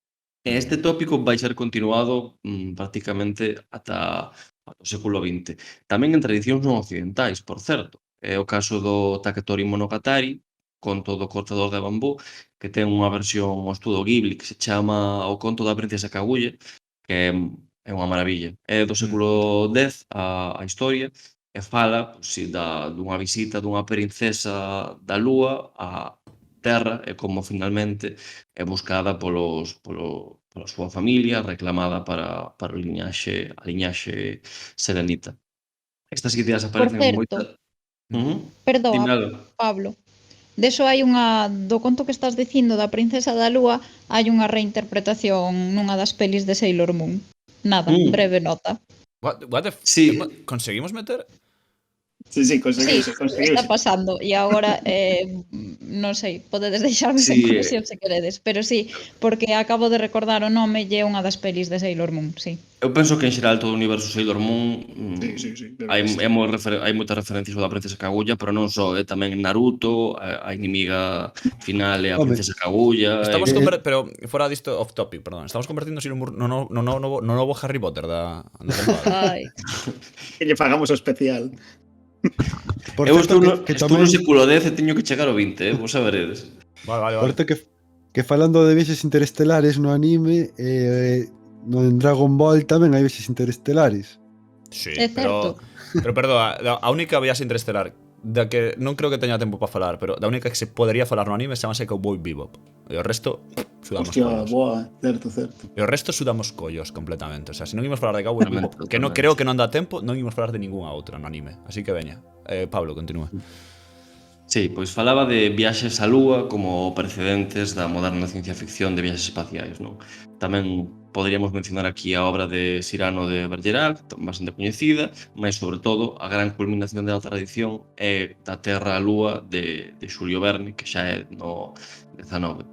E este tópico vai ser continuado prácticamente ata o século XX. Tamén en tradicións non occidentais, por certo. É o caso do Taketori Monogatari, conto do cortador de bambú, que ten unha versión ao estudo Ghibli que se chama O conto da princesa Kaguya, que é unha maravilla. É do século X a historia, e fala dunha visita dunha princesa da Lúa á Terra e como finalmente é buscada pola súa familia, reclamada para a liñaxe selenita. Estas ideas aparecen en moita... Perdón, Dime algo. Pablo. Deso hai do conto que estás dicindo da princesa da Lúa, hai unha reinterpretación nunha das pelis de Sailor Moon. Nada, breve nota. What the Sí. Conseguimos meter? Sí, conseguiuse. Está pasando e agora non sei, podedes deixarme sen conexión se queredes, pero sí, porque acabo de recordar o nome e é unha das pelis de Sailor Moon, sí. Eu penso que en xeral todo o universo Sailor Moon Sí. hai moitas referencias ao da princesa Kaguya, pero non só, tamén en Naruto, a inimiga final é a princesa Kaguya. Pero fora disto off topic, perdón. Estamos convertindo Sailor Moon no novo Harry Potter da temporada. Ai. Que lle pagamos o especial. Eu estou no século X e teño que chegar ao 20, vos saberedes. Vale. Por certo que falando de viaxes interestelares no anime, no Dragon Ball tamén hai viaxes interestelares. Sí, É certo. pero perdoa, a única viaxe interestelar da que non creo que teña tempo para falar, pero da única que se podería falar no anime chamase Cowboy Bebop. E o resto sudamos collos. Boa, certo. E o resto sudamos collos completamente. O sea, se non imos falar de Cowboy Bebop, que non creo que non dá tempo, non imos falar de ningunha outra no anime. Así que veña. Pablo, continúa. Sí, pois falaba de viaxes á Lúa como precedentes da moderna ciencia ficción de viaxes espaciais, non? Tamén Poderíamos mencionar aquí a obra de Cyrano de Bergerac, bastante coñecida, mas sobre todo a gran culminación da tradición é da Terra á Lúa de Xulio Verne, que xa é no 19.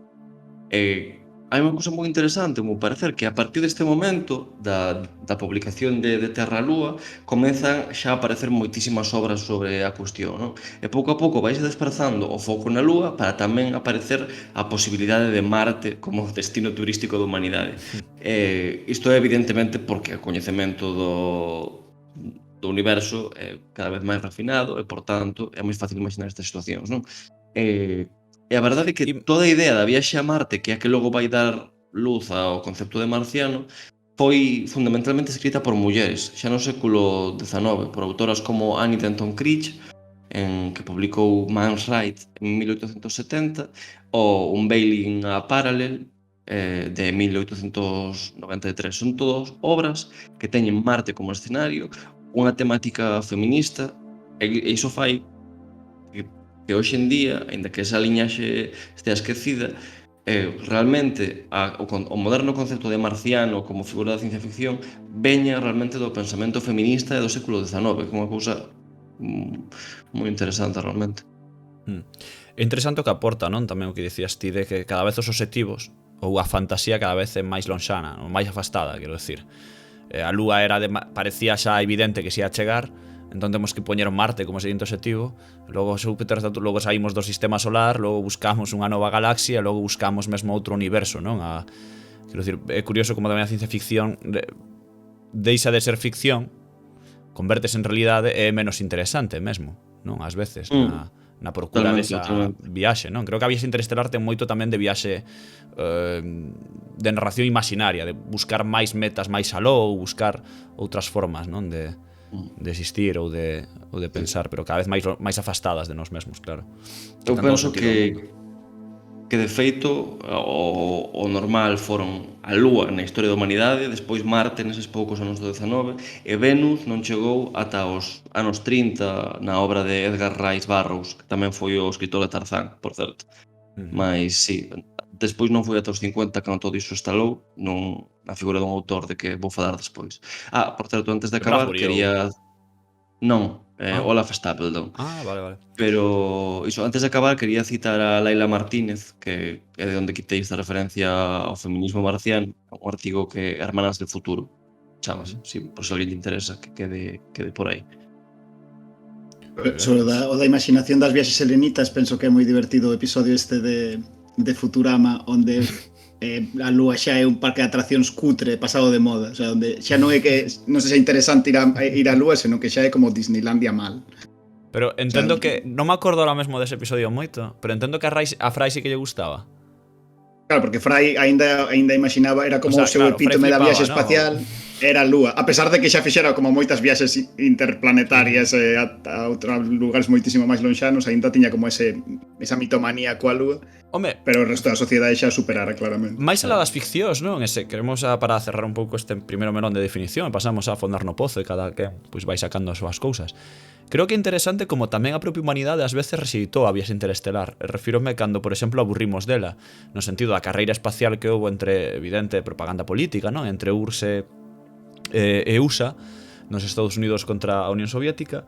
Hai unha cousa moi interesante, mo parecer, que a partir deste momento da publicación de Terra á Lúa comezan xa a aparecer moitísimas obras sobre a cuestión, non? E pouco a pouco vaise desplazando o foco na Lúa para tamén aparecer a posibilidade de Marte como destino turístico da humanidade. Isto é evidentemente porque o coñecemento do universo é cada vez máis refinado e, por tanto, é máis fácil imaginar estas situacións, non? E a verdade é que toda a idea da viaxe a Marte, que é a que logo vai dar luz ao concepto de marciano, foi fundamentalmente escrita por mulleres, xa no século XIX, por autoras como Annie Denton Critch, que publicou Man's Right en 1870, ou Unveiling a Parallel, de 1893. Son todas obras que teñen Marte como escenario, unha temática feminista, e iso fai que hoxe en día, aínda que esa liñaxe estea esquecida, realmente o moderno concepto de marciano como figura da ciencia ficción veña realmente do pensamento feminista e do século XIX, que é unha cousa moi interesante realmente. É interesante o que aporta, non? Tamén o que dicías ti de que cada vez os obxectivos ou a fantasía cada vez é máis lonxana, máis afastada, quero dicir. A Lúa parecía xa evidente que se ia chegar, entón temos que poñer Marte como seguinte objetivo, logo Júpiter, logo saímos do sistema solar, logo buscamos unha nova galaxia, logo buscamos mesmo outro universo, non? Quero dicir, é curioso como tamén a ciencia ficción deixa de ser ficción, convertes en realidade e é menos interesante mesmo, non? Ás veces, na procura desa viaxe, non? Creo que a viaxe interestelar ten moito tamén de viaxe de narración imaginaria, de buscar máis metas máis aló, ou buscar outras formas, non? De existir ou de pensar, pero cada vez máis afastadas de nós mesmos, claro. Eu penso que de feito o normal foron a Lúa na historia da humanidade, despois Marte neses poucos anos do 19, e Venus non chegou ata os anos 30 na obra de Edgar Rice Burroughs, que tamén foi o escritor de Tarzán, por certo. Mas sí, despois non foi ata os 50 cando todo iso estalou na figura dun autor de que vou falar despois. Por certo, antes de acabar quería... Non, Olaf Stapledon. Vale. Pero iso, antes de acabar quería citar a Laila Martínez, que é de onde quitei esta referencia ao feminismo marciano, un artigo que Hermanas del Futuro chamase, por se alguén lle interesa que quede por aí. Sobre o da imaginación das viaxes selenitas, penso que é moi divertido o episodio este de Futurama, onde a Lúa xa é un parque de atraccións cutre, pasado de moda, o sea, onde xa non é que non se xa interesante ir á Lúa, senón que xa é como Disneylandia mal. Pero entendo que, non me acordo ahora mesmo dese episodio moito, pero entendo que a Fry sí que lle gustaba. Claro, porque Fry ainda imaginaba, era como o seu epítome da viaxe espacial, era a Lúa, a pesar de que xa fixera como moitas viaxes interplanetarias a outros lugares moitísimo máis lonxanos, ainda tiña como esa mitomanía coa Lúa. Home, pero o resto da sociedade xa superara claramente. Máis alá das ficcións, non? Queremos para cerrar un pouco este primeiro melón de definición, pasamos a afondar no pozo e cada que pois vai sacando as súas cousas. Creo que é interesante como tamén a propia humanidade ás veces rexeitou a viaxe interestelar. Refírome cando, por exemplo, aburrimos dela, no sentido da carreira espacial que houve entre, evidente, propaganda política, non? Entre URSS e USA, nos Estados Unidos contra a Unión Soviética,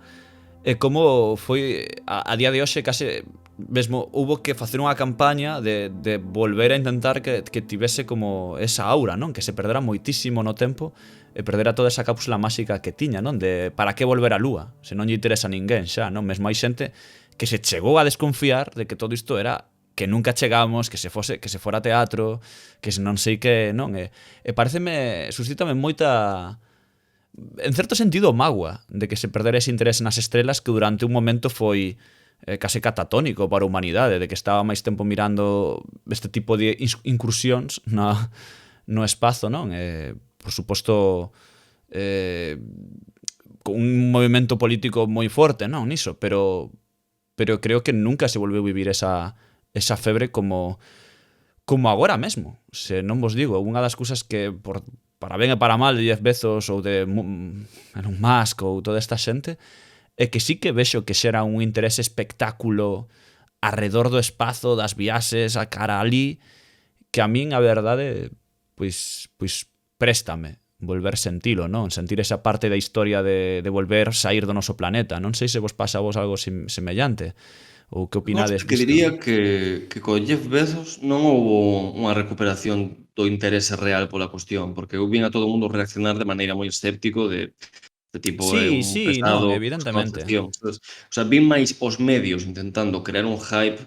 e como foi a día de hoxe case mesmo hubo que facer unha campaña de volver a intentar que tivese como esa aura, non? Que se perdera moitísimo no tempo e perdera toda esa cápsula máxica que tiña, non? De para que volver á Lúa, se non lle interesa a ninguén xa, non? Mesmo hai xente que se chegou a desconfiar de que todo isto era que nunca chegamos, que se fora teatro, que non sei que, non? E suscítame moita, en certo sentido, mágoa de que se perdera ese interés nas estrelas que durante un momento foi case catatónico para a humanidade, de que estaba máis tempo mirando este tipo de incursións no espazo, non? Por suposto, con un movimento político moi forte, non? Niso, pero creo que nunca se volveu vivir esa febre como agora mesmo. Se non vos digo, unha das cousas que para ben e para mal de Jeff Bezos ou de Elon Musk ou toda esta xente é que sí que vexo que xera un interese espectáculo arredor do espazo, das viaxes, a cara ali, que a min, a verdade, pois préstame volver sentilo, non? Sentir esa parte da historia de volver sair do noso planeta. Non sei se vos pasa a vos algo semellante ou que opinades Que disto. diría que co Jeff Bezos non houbo unha recuperación do interese real pola cuestión, porque eu vin a todo o mundo reaccionar de maneira moi escéptico de tipo é Sí, un sí, non, pesado, evidentemente. concepción, sabes? O sea, vin máis os medios intentando crear un hype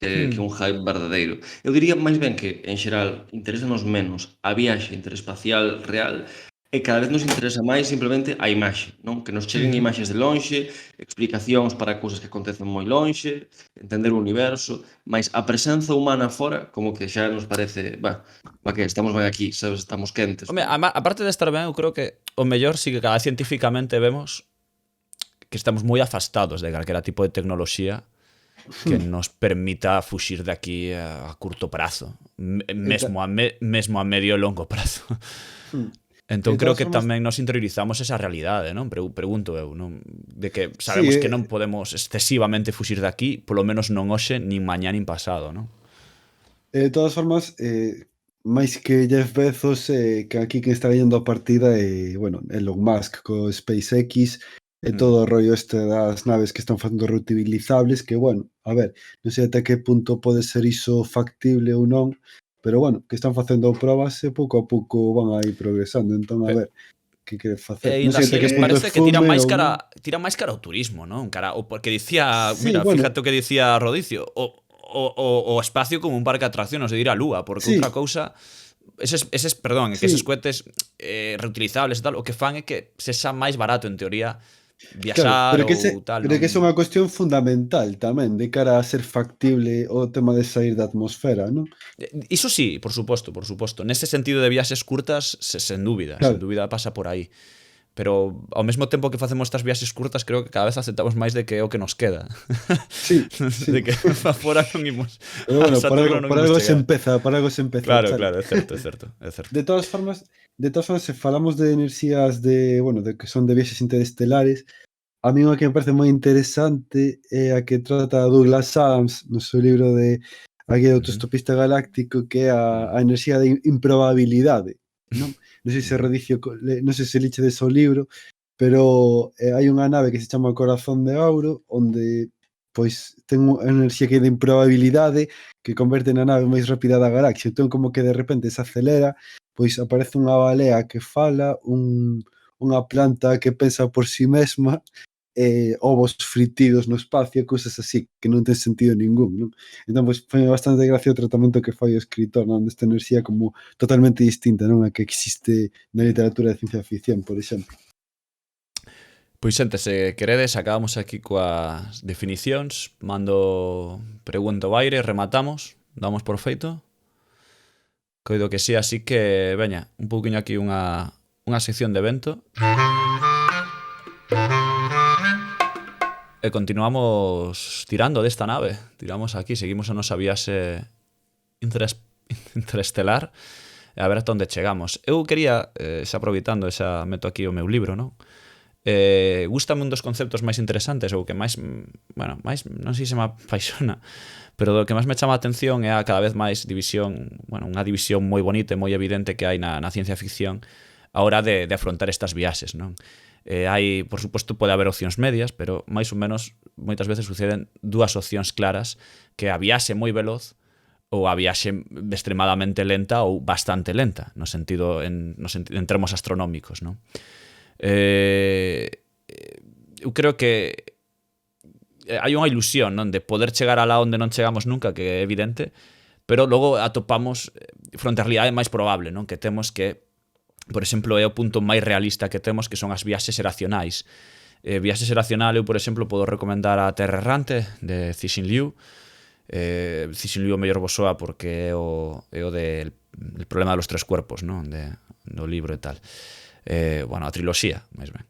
que Hmm. un hype verdadeiro. Eu diría máis ben que, en xeral, interesanos menos a viaxe interespacial real e cada vez nos interesa máis simplemente a imaxe, non? Que nos cheguen Ujú. imaxes de lonxe, explicacións para cousas que acontecen moi lonxe, entender o universo, máis a presenza humana fora, como que xa nos parece, que estamos ben aquí, sabes? Estamos quentes. Home, aparte de estar ben, eu creo que o mellor si que cada vez científicamente vemos que estamos moi afastados de calquera tipo de tecnoloxía que nos permita fuxir de aquí a curto prazo, mesmo a medio e longo prazo. Entón De creo todas que formas, tamén nos interiorizamos esa realidade, non? Pregunto eu, non? De que sí, sabemos que non podemos excesivamente fuxir de aquí, polo menos non hoxe, nin mañá, nin pasado, non? de todas formas, máis que Jeff Bezos, que aquí que está ganhando a partida bueno, Elon Musk co SpaceX e todo o rollo este das naves que están facendo reutilizables, que, bueno, a ver, non sei até que punto pode ser iso factible ou non, pero, bueno, que están facendo probas e pouco a pouco van a ir progresando. Entón, a ver, que quere facer. E Non ainda sei así, até que eles punto é parece que tiran fume máis ou non. cara ao turismo, non? Cara, o porque dicía, Sí, mira, bueno, fíjate o que dicía Rodicio, o espacio como un parque de atracciones de ir á Lúa, porque sí, outra cousa perdón, que sí, eses cohetes reutilizables e tal, o que fan é que sexa máis barato en teoría claro, viaxar ou tal, pero que é non? unha cuestión fundamental tamén de cara a ser factible o tema de sair da atmosfera, non? Iso sí, por suposto, por suposto. Nese sentido de viaxes curtas, sen Claro, dúbida pasa por aí. Pero ao mesmo tempo que facemos estas viaxes curtas, creo que cada vez aceptamos máis de que é o que nos queda. sí, sí. De que para fora non imos Pero a bueno, Saturno non por imos algo se chegar. empeza, por algo se empeza, Claro, Charlie. claro, é certo, é certo, é certo. De todas formas, se falamos de enerxías bueno, de que son de viaxes interestelares, a mí unha que me parece moi interesante é a que trata Douglas Adams no seu libro de A guía do autoestopista galáctico, que é a enerxía de improbabilidade, non? Non sei se Rodicio, non sei se lichedes o libro, pero hai unha nave que se chama Corazón de Ouro, onde pois ten unha enerxía que é de improbabilidade que converte na nave máis rápida da galaxia. Entón, como que de repente se acelera, pois aparece unha balea que fala, unha planta que pensa por si mesma, ovos fritidos no espacio, cousas así, que non ten sentido ningún, non? Entón, pois, foi bastante gracia o tratamento que fai o escritor, non? Desta enerxía como totalmente distinta, non? A que existe na literatura de ciencia ficción, por exemplo. Pois xente, se queredes, acabamos aquí coas definicións, mando pregunta ao aire, rematamos, damos por feito. Coido que sí, así que, veña, un pouquiño aquí unha sección de evento. E continuamos tirando desta nave. Tiramos aquí, seguimos a nosa viaxe interestelar e a ver ata onde chegamos. Eu quería, xa aproveitando, xa meto aquí o meu libro, non? Gústame un dos conceptos máis interesantes ou que máis, bueno, máis, non sei se me apaixona, pero do que máis me chama a atención é a cada vez máis división, bueno, unha división moi bonita e moi evidente que hai na ciencia ficción a hora de afrontar estas viaxes, non? Hai, por suposto, pode haber opcións medias, pero máis ou menos moitas veces suceden dúas opcións claras, que a viaxe moi veloz ou a viaxe extremadamente lenta ou bastante lenta, no sentido en termos astronómicos, non? Eu creo que hai unha ilusión, non, de poder chegar alá onde non chegamos nunca, que é evidente, pero logo atopamos fronte á realidade máis probable, non, que temos que, por exemplo, é o punto máis realista que temos, que son as viaxes xeracionais. Viaxe xeracional, eu, por exemplo, podo recomendar a Terra Errante, de Cixin Liu. Cixin Liu o mellor vos soa porque é o del problema de los tres cuerpos, non, do libro e tal. Bueno, a triloxía, máis ben.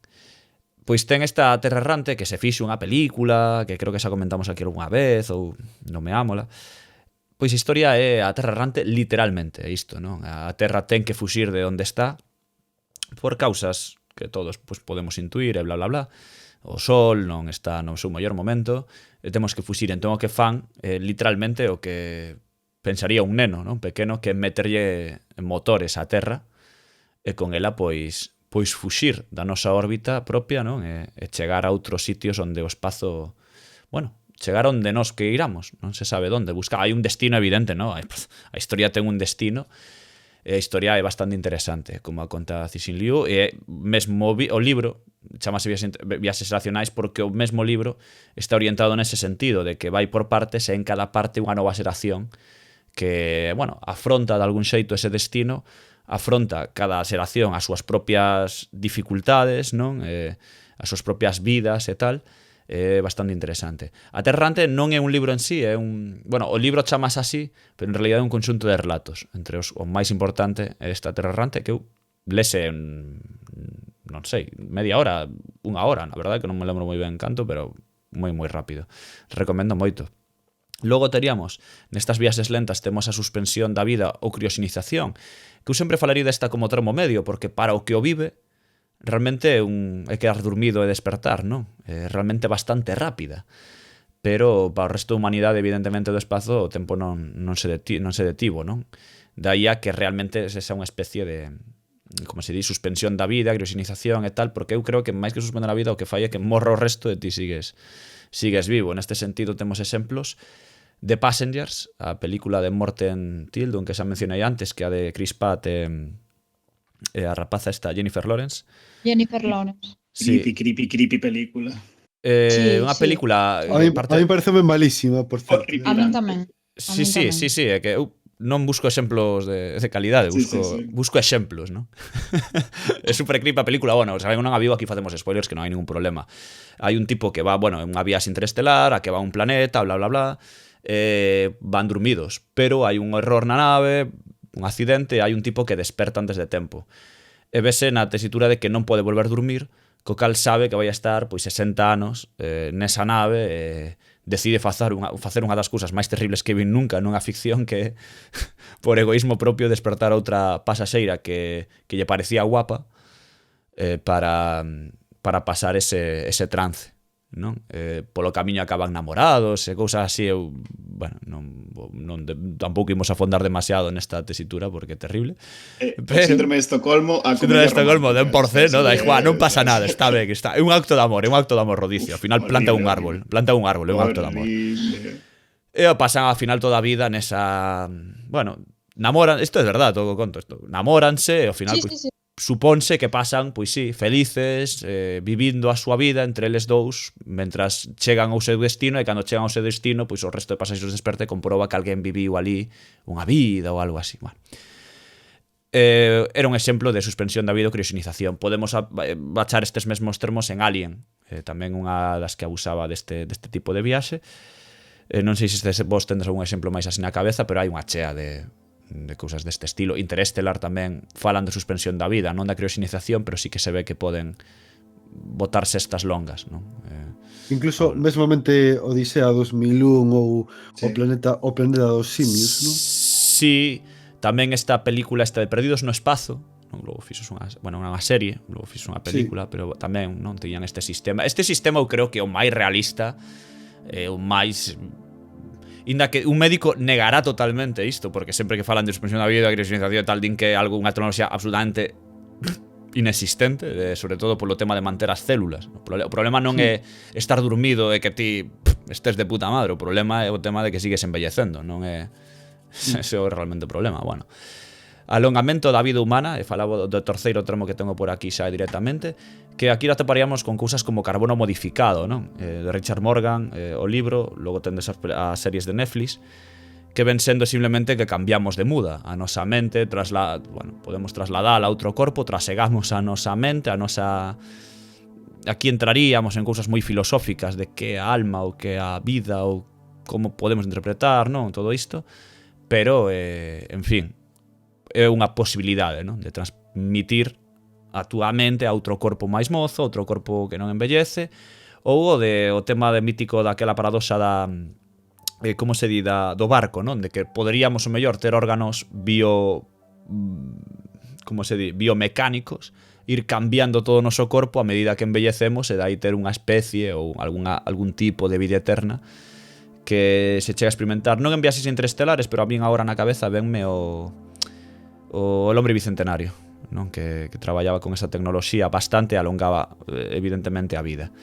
Pois ten esta Terra Errante que se fixe unha película, que creo que xa comentamos aquí algunha vez, ou nomeámola. Pois a historia é a Terra Errante literalmente, isto, non? A Terra ten que fuxir de onde está por causas que todos pues, podemos intuir e bla bla bla. O Sol non está no seu mellor momento e temos que fuxir. Entón o que fan literalmente o que pensaría un neno, non? Pequeno, que meterlle motores á Terra e con ela pois fuxir da nosa órbita propia, non? E chegar a outros sitios onde o espazo, bueno, chegar onde nos que iramos, non se sabe onde, buscar, hai un destino evidente, non? A historia ten un destino, e a historia é bastante interesante, como a conta Cixin Liu, e mesmo o libro chamase Viaxes Racionais porque o mesmo libro está orientado nese sentido, de que vai por partes e en cada parte unha nova xeración que, bueno, afronta de algún xeito ese destino, afronta cada xeración as súas propias dificultades, non? As súas propias vidas e tal. É bastante interesante. A Terra Errante non é un libro en sí, é un... Bueno, o libro chamas así, pero en realidad é un conxunto de relatos. Entre os o máis importante é esta Terra Errante, que eu lese en, non sei, media hora, unha hora, na verdade que non me lembro moi ben canto, pero moi rápido. Recomendo moito. Logo teríamos, nestas viaxes lentas, temos a suspensión da vida ou criosinización, que eu sempre falaría desta como termo medio, porque para o que o vive, realmente é quedar dormido e despertar, non? É realmente bastante rápida. Pero para o resto da humanidade, evidentemente, do espazo, o tempo non se detivo, non? Daí a que realmente esa unha especie de, como se di, suspensión da vida, criosinización e tal, porque eu creo que máis que suspender a vida o que fai é que morra o resto e ti sigues vivo. Neste sentido temos exemplos de Passengers, a película de Morten Tildum que xa mencionei antes, que a de Chris Pratt e a rapaza esta Jennifer Lawrence. Jennifer Lawrence. Sí. Creepy película. Unha película... A mí parece malísima, por certo. A min tamén. Sí, é que eu non busco exemplos de calidade, busco exemplos, non? É super creepy a película, bueno, saben, non a vivo, aquí facemos spoilers que non hai ningún problema. Hai un tipo que va, bueno, en unha viaxe interestelar, a que va a un planeta, bla, bla, bla, van dormidos, pero hai un error na nave, un accidente, hai un tipo que desperta antes de tempo. E vese na tesitura de que non pode volver a dormir, co cal sabe que vai a estar pois 60 anos nesa nave e decide facer unha das cousas máis terribles que vi nunca nunha ficción, que por egoísmo propio despertar a outra pasaxeira que lle parecía guapa para pasar ese trance, non? Polo camiño acaban namorados e cousas así. Eu, bueno, tampouco imos afondar demasiado nesta tesitura porque é terrible. Pero síndrome de Estocolmo, a síndrome de Estocolmo, 100%, no, da igual, non pasa nada, está ben, está. É un acto de amor rodicio. Ao final planta un árbol, é un acto de amor. E pasan ao final toda a vida nesa, bueno, namoran, isto é verdade, todo o conto isto. Namóranse e ao final Sí. supónse que pasan, pois sí, felices, vivindo a súa vida entre eles dous, mentras chegan ao seu destino, e cando chegan ao seu destino, pois o resto de pasaxeiros desperta e comproba que alguén viviu ali unha vida ou algo así. Bueno. Era un exemplo de suspensión da vida ou criosinización. Podemos bachar estes mesmos termos en Alien, tamén unha das que abusaba deste tipo de viaxe. Non sei se vos tendes algún exemplo máis así na cabeza, pero hai unha chea de cousas deste estilo. Interestelar tamén falan de suspensión da vida, non da criosinización, pero sí que se ve que poden botarse estas longas, non? Incluso mesmamente Odisea 2001 ou o planeta dos simios, non? Sí, tamén esta película esta de Perdidos no Espazo, non? Logo fixos unha serie, logo fixos unha película, pero tamén non teñan este sistema. Este sistema eu creo que é o máis realista, o máis... Inda que un médico negará totalmente isto, porque sempre que falan de suspensión da vida, criosinización e tal, din que é algo, unha tecnoloxía absolutamente inexistente, sobre todo polo tema de manter as células. O problema non é estar dormido e que ti estés de puta madre, o problema é o tema de que sigues envellecendo, non é ese é realmente o problema. Bueno, alongamento da vida humana, e falaba do terceiro termo que tengo por aquí xa directamente, que aquí la toparíamos con cousas como carbono modificado, non? De Richard Morgan, o libro, logo tendes as series de Netflix, que ven sendo simplemente que cambiamos de muda. A nosa mente, podemos trasladala a outro corpo, trasegamos a nosa mente, a nosa... Aquí entraríamos en cousas moi filosóficas de que a alma ou que a vida ou como podemos interpretar, non? Todo isto, pero, en fin, é unha posibilidade, non? De transmitir a túa mente a outro corpo máis mozo, outro corpo que non envellece, ou o tema de mítico daquela paradoxa da como se di, do barco, non? De que poderíamos o mellor ter órganos biomecánicos, ir cambiando todo o noso corpo a medida que envellecemos, e dai ter unha especie ou algún tipo de vida eterna que se chega a experimentar non en viaxes interestelares, pero a min agora na cabeza venme o El hombre bicentenario, non? Que traballaba con esa tecnoloxía bastante e alongaba evidentemente a vida.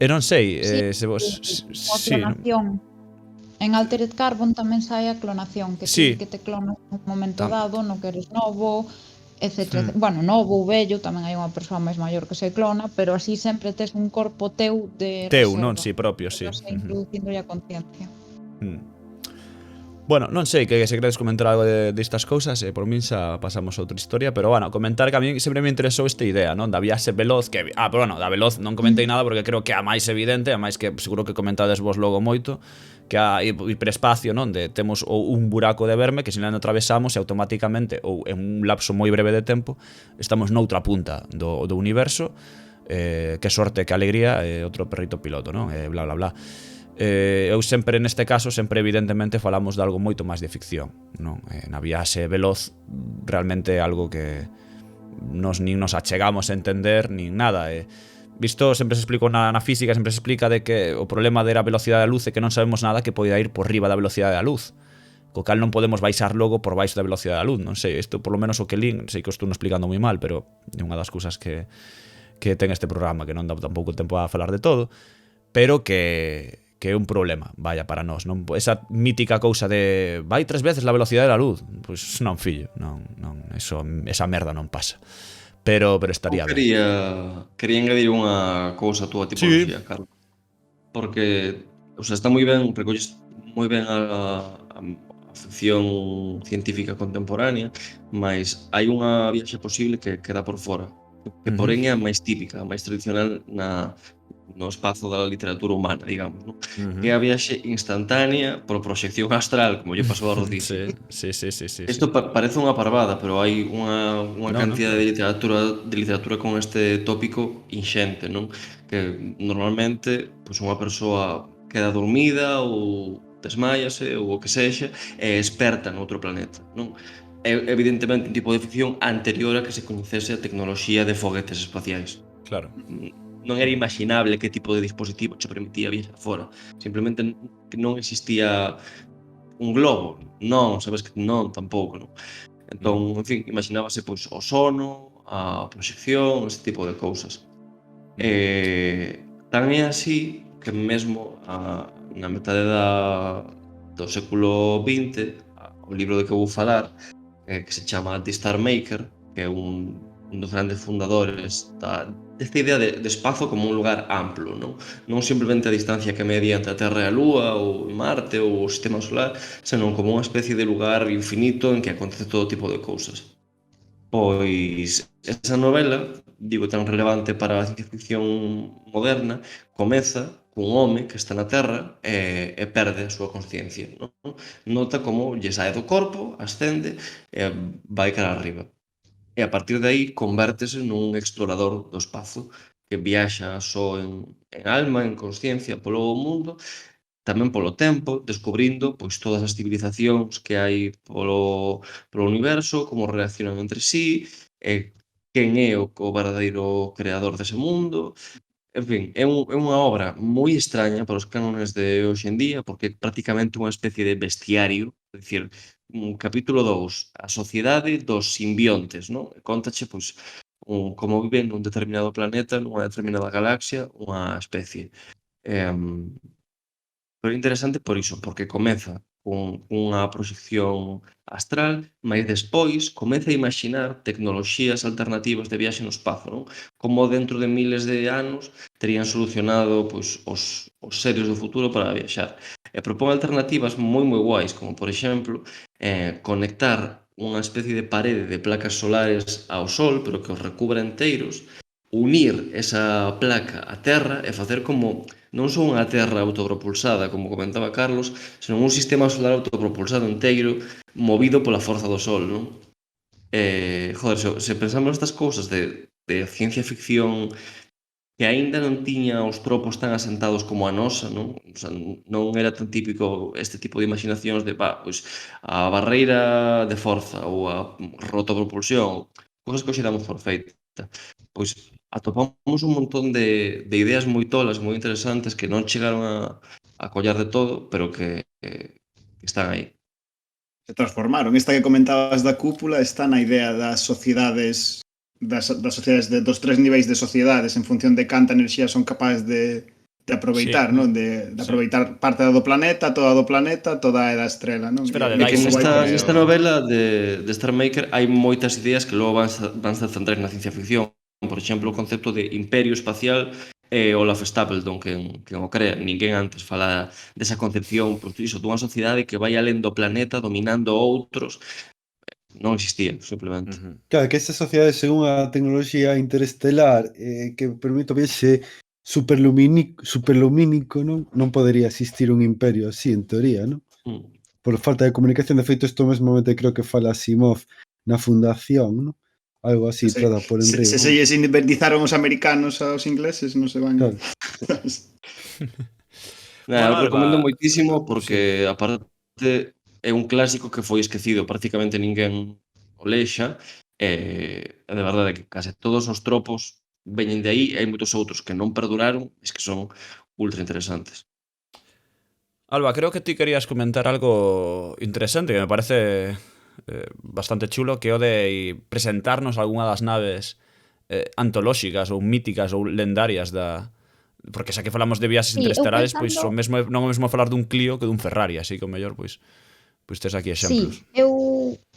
E non sei, se vos... A Sí, clonación. En Altered Carbon tamén sae a clonación, que Sí. ti que te clonas nun momento Tam- dado, no que eres novo, etc. Bueno, novo ou vello, tamén hai unha persoa máis maior que se clona, pero así sempre tes un corpo teu de Teu, reserva. non? Si, propio, si. Vas introducindo a conciencia. Bueno, non sei que se queredes comentar algo destas cousas, por min xa pasamos a outra historia, pero bueno, comentar que a mí sempre me interesou esta idea, non? Da viaxe veloz, que pero bueno, da veloz non comentei nada porque creo que é a máis evidente, a máis que seguro que comentades vos logo moito, que a hiperespacio, non? De temos un buraco de verme que se non atravesamos e automáticamente ou en un lapso moi breve de tempo estamos noutra punta do universo. Que sorte, que alegría, outro perrito piloto, non? Bla bla bla. Eu sempre neste caso sempre evidentemente falamos de algo moito máis de ficción, non? Na viaxe veloz realmente é algo que nin nos achegamos a entender nin nada. Visto, sempre se explicou na física, sempre se explica de que o problema da velocidade da luz é que non sabemos nada que poida ir por riba da velocidade da luz, co cal non podemos baixar logo por baixo da velocidade da luz. Non sei, isto por lo menos o que lín, sei que o estou explicando moi mal, pero é unha das cousas que ten este programa, que non dá tampouco tempo a falar de todo, pero que é un problema, vaya, para nós, non? Esa mítica cousa de vai 3 veces la velocidade da luz, pois non, fillo, non, esa merda non pasa. Pero estaría ben. Quería engadir unha cousa a túa tipoloxía, Carlos. Porque, o sea, está moi ben, recolles moi ben a ficción científica contemporánea, mas hai unha viaxe posible que queda por fora, que porén é a máis típica, a máis tradicional no espazo da literatura humana, digamos, non? Que é a viaxe instantánea por proxección astral, como lle pasou a Rodicio. Sí. Isto parece unha parvada, pero hai unha cantidad de literatura con este tópico inxente, non? Que normalmente pois unha persoa queda dormida ou desmáiase ou o que sexa e experta noutro planeta, non? É evidentemente un tipo de ficción anterior a que se coñecese a tecnoloxía de foguetes espaciais. Claro. Non era imaginable que tipo de dispositivo che permitía viaxar fora. Simplemente que non existía un globo. Non, sabes que non, tampouco, non? Entón, en fin, imaginábase pois o sono, a proxección, este tipo de cousas. Tan é así que mesmo na metade do século XX, o libro de que vou falar, que se chama The Star Maker, que é un dos grandes fundadores desta idea de espazo como un lugar amplo, non simplemente a distancia que media entre a Terra e a Lúa ou Marte ou o Sistema Solar, senón como unha especie de lugar infinito en que acontece todo tipo de cousas. Pois esa novela, digo, tan relevante para a ciencia ficción moderna, comeza cun home que está na Terra e perde a súa consciencia, non? Nota como lle sae do corpo, ascende e vai cara arriba. E a partir de aí convértese nun explorador do espazo que viaxa só en alma, en consciencia polo mundo, tamén polo tempo, descubrindo pois todas as civilizacións que hai polo universo, como reaccionan entre sí, e quen é o verdadeiro creador dese mundo. En fin, é unha obra moi extraña para os cánones de hoxe en día, porque é prácticamente unha especie de bestiario, é dicir, un capítulo 2, a sociedade dos simbiontes, non? Contache, pois, como viven nun determinado planeta, nunha determinada galaxia, unha especie. Pero é interesante por iso, porque comeza con unha proxección astral, mas despois comeza a imaxinar tecnoloxías alternativas de viaxe no espazo, non? Como dentro de miles de anos terían solucionado pois, os seres do futuro para viaxar. E propón alternativas moi guais, como por exemplo conectar unha especie de parede de placas solares ao Sol, pero que os recubra enteiros, unir esa placa á Terra e facer como non só unha Terra autopropulsada, como comentaba Carlos, senón un sistema solar autopropulsado inteiro, movido pola forza do Sol, non? Se pensamos nestas cousas de ciencia ficción que aínda non tiña os tropos tan asentados como a nosa, non? O sea, non era tan típico este tipo de imaginacións de, pois, a barreira de forza ou a rotopropulsión, cousas que hoxe damos por feita. Pois atopamos un montón de ideas moi tolas, moi interesantes, que non chegaron a collar de todo, pero que están aí. se transformaron. Esta que comentabas da cúpula está na idea das sociedades sociedades dos tres niveis de sociedades en función de canta enerxía son capaces de aproveitar, Sí. non? De aproveitar parte do planeta, toda é da estrela, non? Espera, E de Que Dyson, nesta novela de Star Maker hai moitas ideas que logo van a centrar na ciencia ficción. Por exemplo, o concepto de imperio espacial Olaf Stapledon, que o crea. Ninguén antes fala desa concepción, pois iso, dunha sociedade que vai alén do planeta dominando outros. Non existía, simplemente. Claro, que esta sociedade, según a tecnoloxía interestelar, que permite o viaxe superlumínico, non podería existir un imperio así, en teoría, non? Por falta de comunicación. De feito, isto mesmamente creo que fala Asimov na Fundación, non? Algo así, trata por enriba. Se lles invertizaron os americanos aos ingleses, non se van... Claro. Eu recomendo moitísimo porque, aparte, é un clásico que foi esquecido, prácticamente ninguén o lexa, e de verdade que case todos os tropos veñen de aí, e hai moitos outros que non perduraron, es que son ultra interesantes. Alba, creo que ti querías comentar algo interesante que me parece bastante chulo, que é o de presentarnos algunha das naves antolóxicas ou míticas ou lendarias porque xa que falamos de viaxes interestelares, pois non é o mesmo falar dun Clio que dun Ferrari, así que o mellor pois tes aquí exemplos. Sí, eu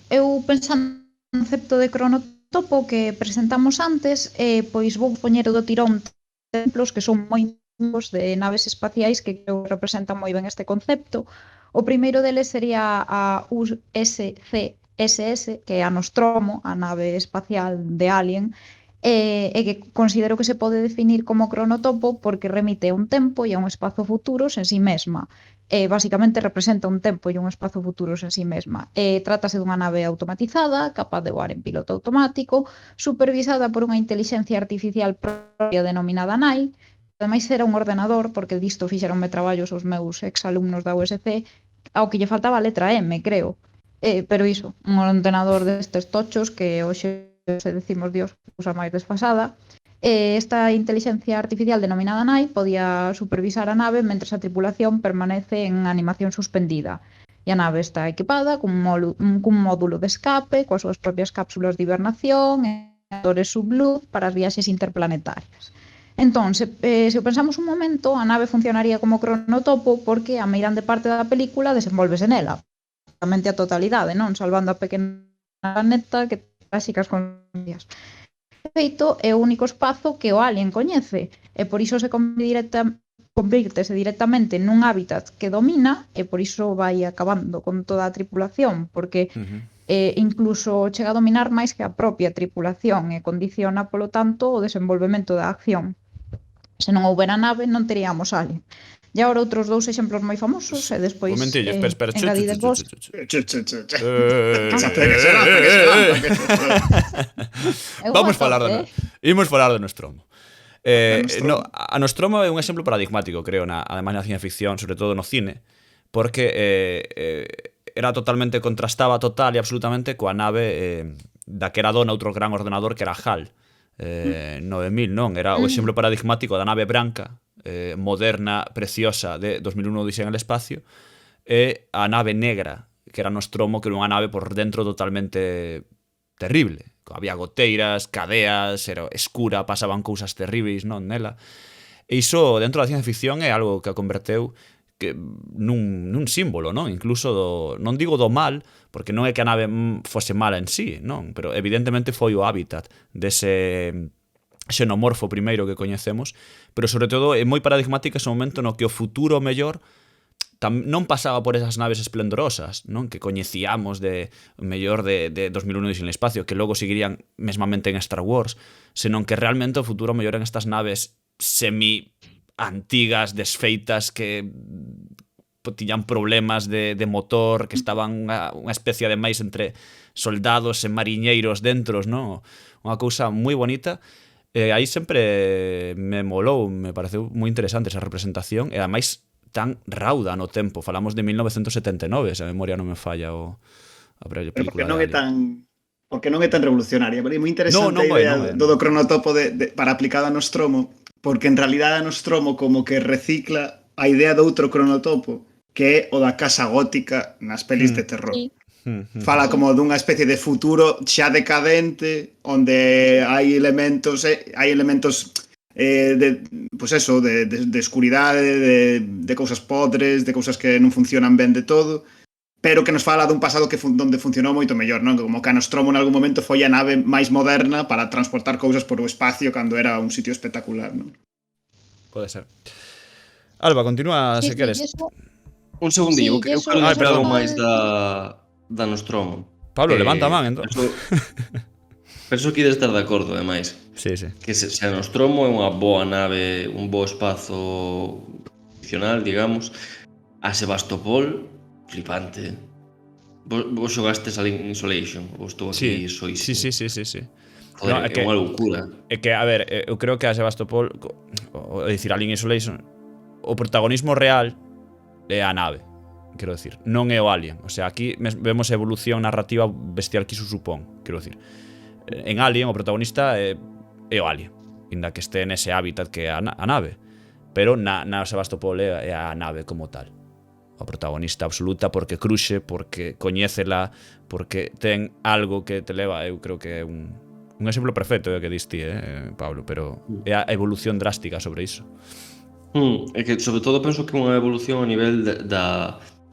pensando no concepto de cronotopo que presentamos antes, pois vou poñer do tirón exemplos que son moi de naves espaciais que creo que representan moi ben este concepto. O primeiro deles sería a USCSS, que é a Nostromo, a nave espacial de Alien, e que considero que se pode definir como cronotopo porque remite a un tempo e a un espazo futuros en sí mesma. Basicamente representa un tempo e un espazo futuros en sí mesma. Trátase dunha nave automatizada, capaz de voar en piloto automático, supervisada por unha intelixencia artificial propia denominada NAI. Ademais era un ordenador, porque disto fixeronme traballos os meus exalumnos da USC, ao que lle faltaba a letra M, creo. Pero iso, un ordenador destes tochos que hoxe se decimos Dios, usa máis desfasada. Esta inteligencia artificial denominada NAI podía supervisar a nave mentre a tripulación permanece en animación suspendida. E a nave está equipada cun módulo de escape, coas súas propias cápsulas de hibernación e motores subluz para as viaxes interplanetarias. Entón, se o pensamos un momento, a nave funcionaría como cronotopo porque a meirande parte da película desenvolvese nela. Prácticamente a totalidade, non? Salvando a pequena planeta que clásicas consecuencias. De feito, é o único espazo que o alien coñece, e por iso se convírtese directamente nun hábitat que domina, e por iso vai acabando con toda a tripulación, porque incluso chega a dominar máis que a propia tripulación e condiciona, polo tanto, o desenvolvemento da acción. Se non houbera nave, non teríamos alien. E agora outros dous exemplos moi famosos e despois Momentillo, espera. engadides vos. Vamos falar imos falar de Nostromo. A Nostromo é un exemplo paradigmático, creo, ademais na ciencia ficción, sobre todo no cine, porque era totalmente, contrastaba total e absolutamente coa nave da que era dona outro gran ordenador que era HAL 9000, non? Era o exemplo paradigmático da nave branca, moderna, preciosa de 2001 Odisea en el espacio, e a nave negra, que era Nostromo, que era unha nave por dentro totalmente terrible. Había goteiras, cadeas, era escura, pasaban cousas terribles, non, nela. E iso, dentro da ciencia ficción, é algo que a converteu nun símbolo, non? Incluso non digo do mal, porque non é que a nave fose mala en sí, non? Pero evidentemente foi o hábitat dese xenomorfo primeiro que coñecemos, pero sobre todo é moi paradigmática ese momento no que o futuro mellor non pasaba por esas naves esplendorosas, non? Que coñecíamos de mellor de 2001 en el espacio, que logo seguirían mesmamente en Star Wars, senón que realmente o futuro mellor en estas naves semi-antigas, desfeitas, que tiñan problemas de motor, que estaban unha especie de máis entre soldados e mariñeiros dentro, non? Unha cousa moi bonita. Aí sempre me molou, me pareceu moi interesante esa representación, e ademais tan rauda no tempo. Falamos de 1979, se a memoria non me falla a película de Alien. Porque non é tan revolucionaria, pero é moi interesante a idea do cronotopo para aplicado a Nostromo, porque en realidad a Nostromo como que recicla a idea de outro cronotopo, que é o da casa gótica nas pelis de terror. Fala como dunha especie de futuro xa decadente onde hai elementos pues eso, de escuridade, de cousas podres, de cousas que non funcionan ben de todo, pero que nos fala dun pasado donde funcionou moito mellor, non? Como que a Nostromo en algún momento foi a nave máis moderna para transportar cousas por o espacio cando era un sitio espectacular, non? Pode ser. Alba, continúa se queres. Un segundillo, Sí, eu eso- quero eso dicir algo como máis é- da Nostromo. Pablo, levanta a man, entón. Penso que ides estar de acordo, ademais. Sí, sí. Que se a Nostromo é unha boa nave, un bo espazo ficcional, digamos, a Sebastopol, flipante. Vos xogastes Alien Isolation, ou estou aquí soísimo. Sí. Joder, No, é é que- unha loucura. É que, a ver, eu creo que a Sebastopol, é dicir, Alien Isolation, o protagonismo real é a nave, quero decir, non é o Alien. O sea, aquí vemos a evolución narrativa bestial que iso supón, quero decir. En Alien o protagonista é o Alien, inda que este nese hábitat que é a nave, pero na Sebastopol é a nave como tal. A protagonista absoluta porque cruxe, porque coñécela, porque ten algo que te leva, eu creo que é un exemplo perfecto que diste, Pablo, pero é a evolución drástica sobre iso. É que, sobre todo, penso que é unha evolución a nivel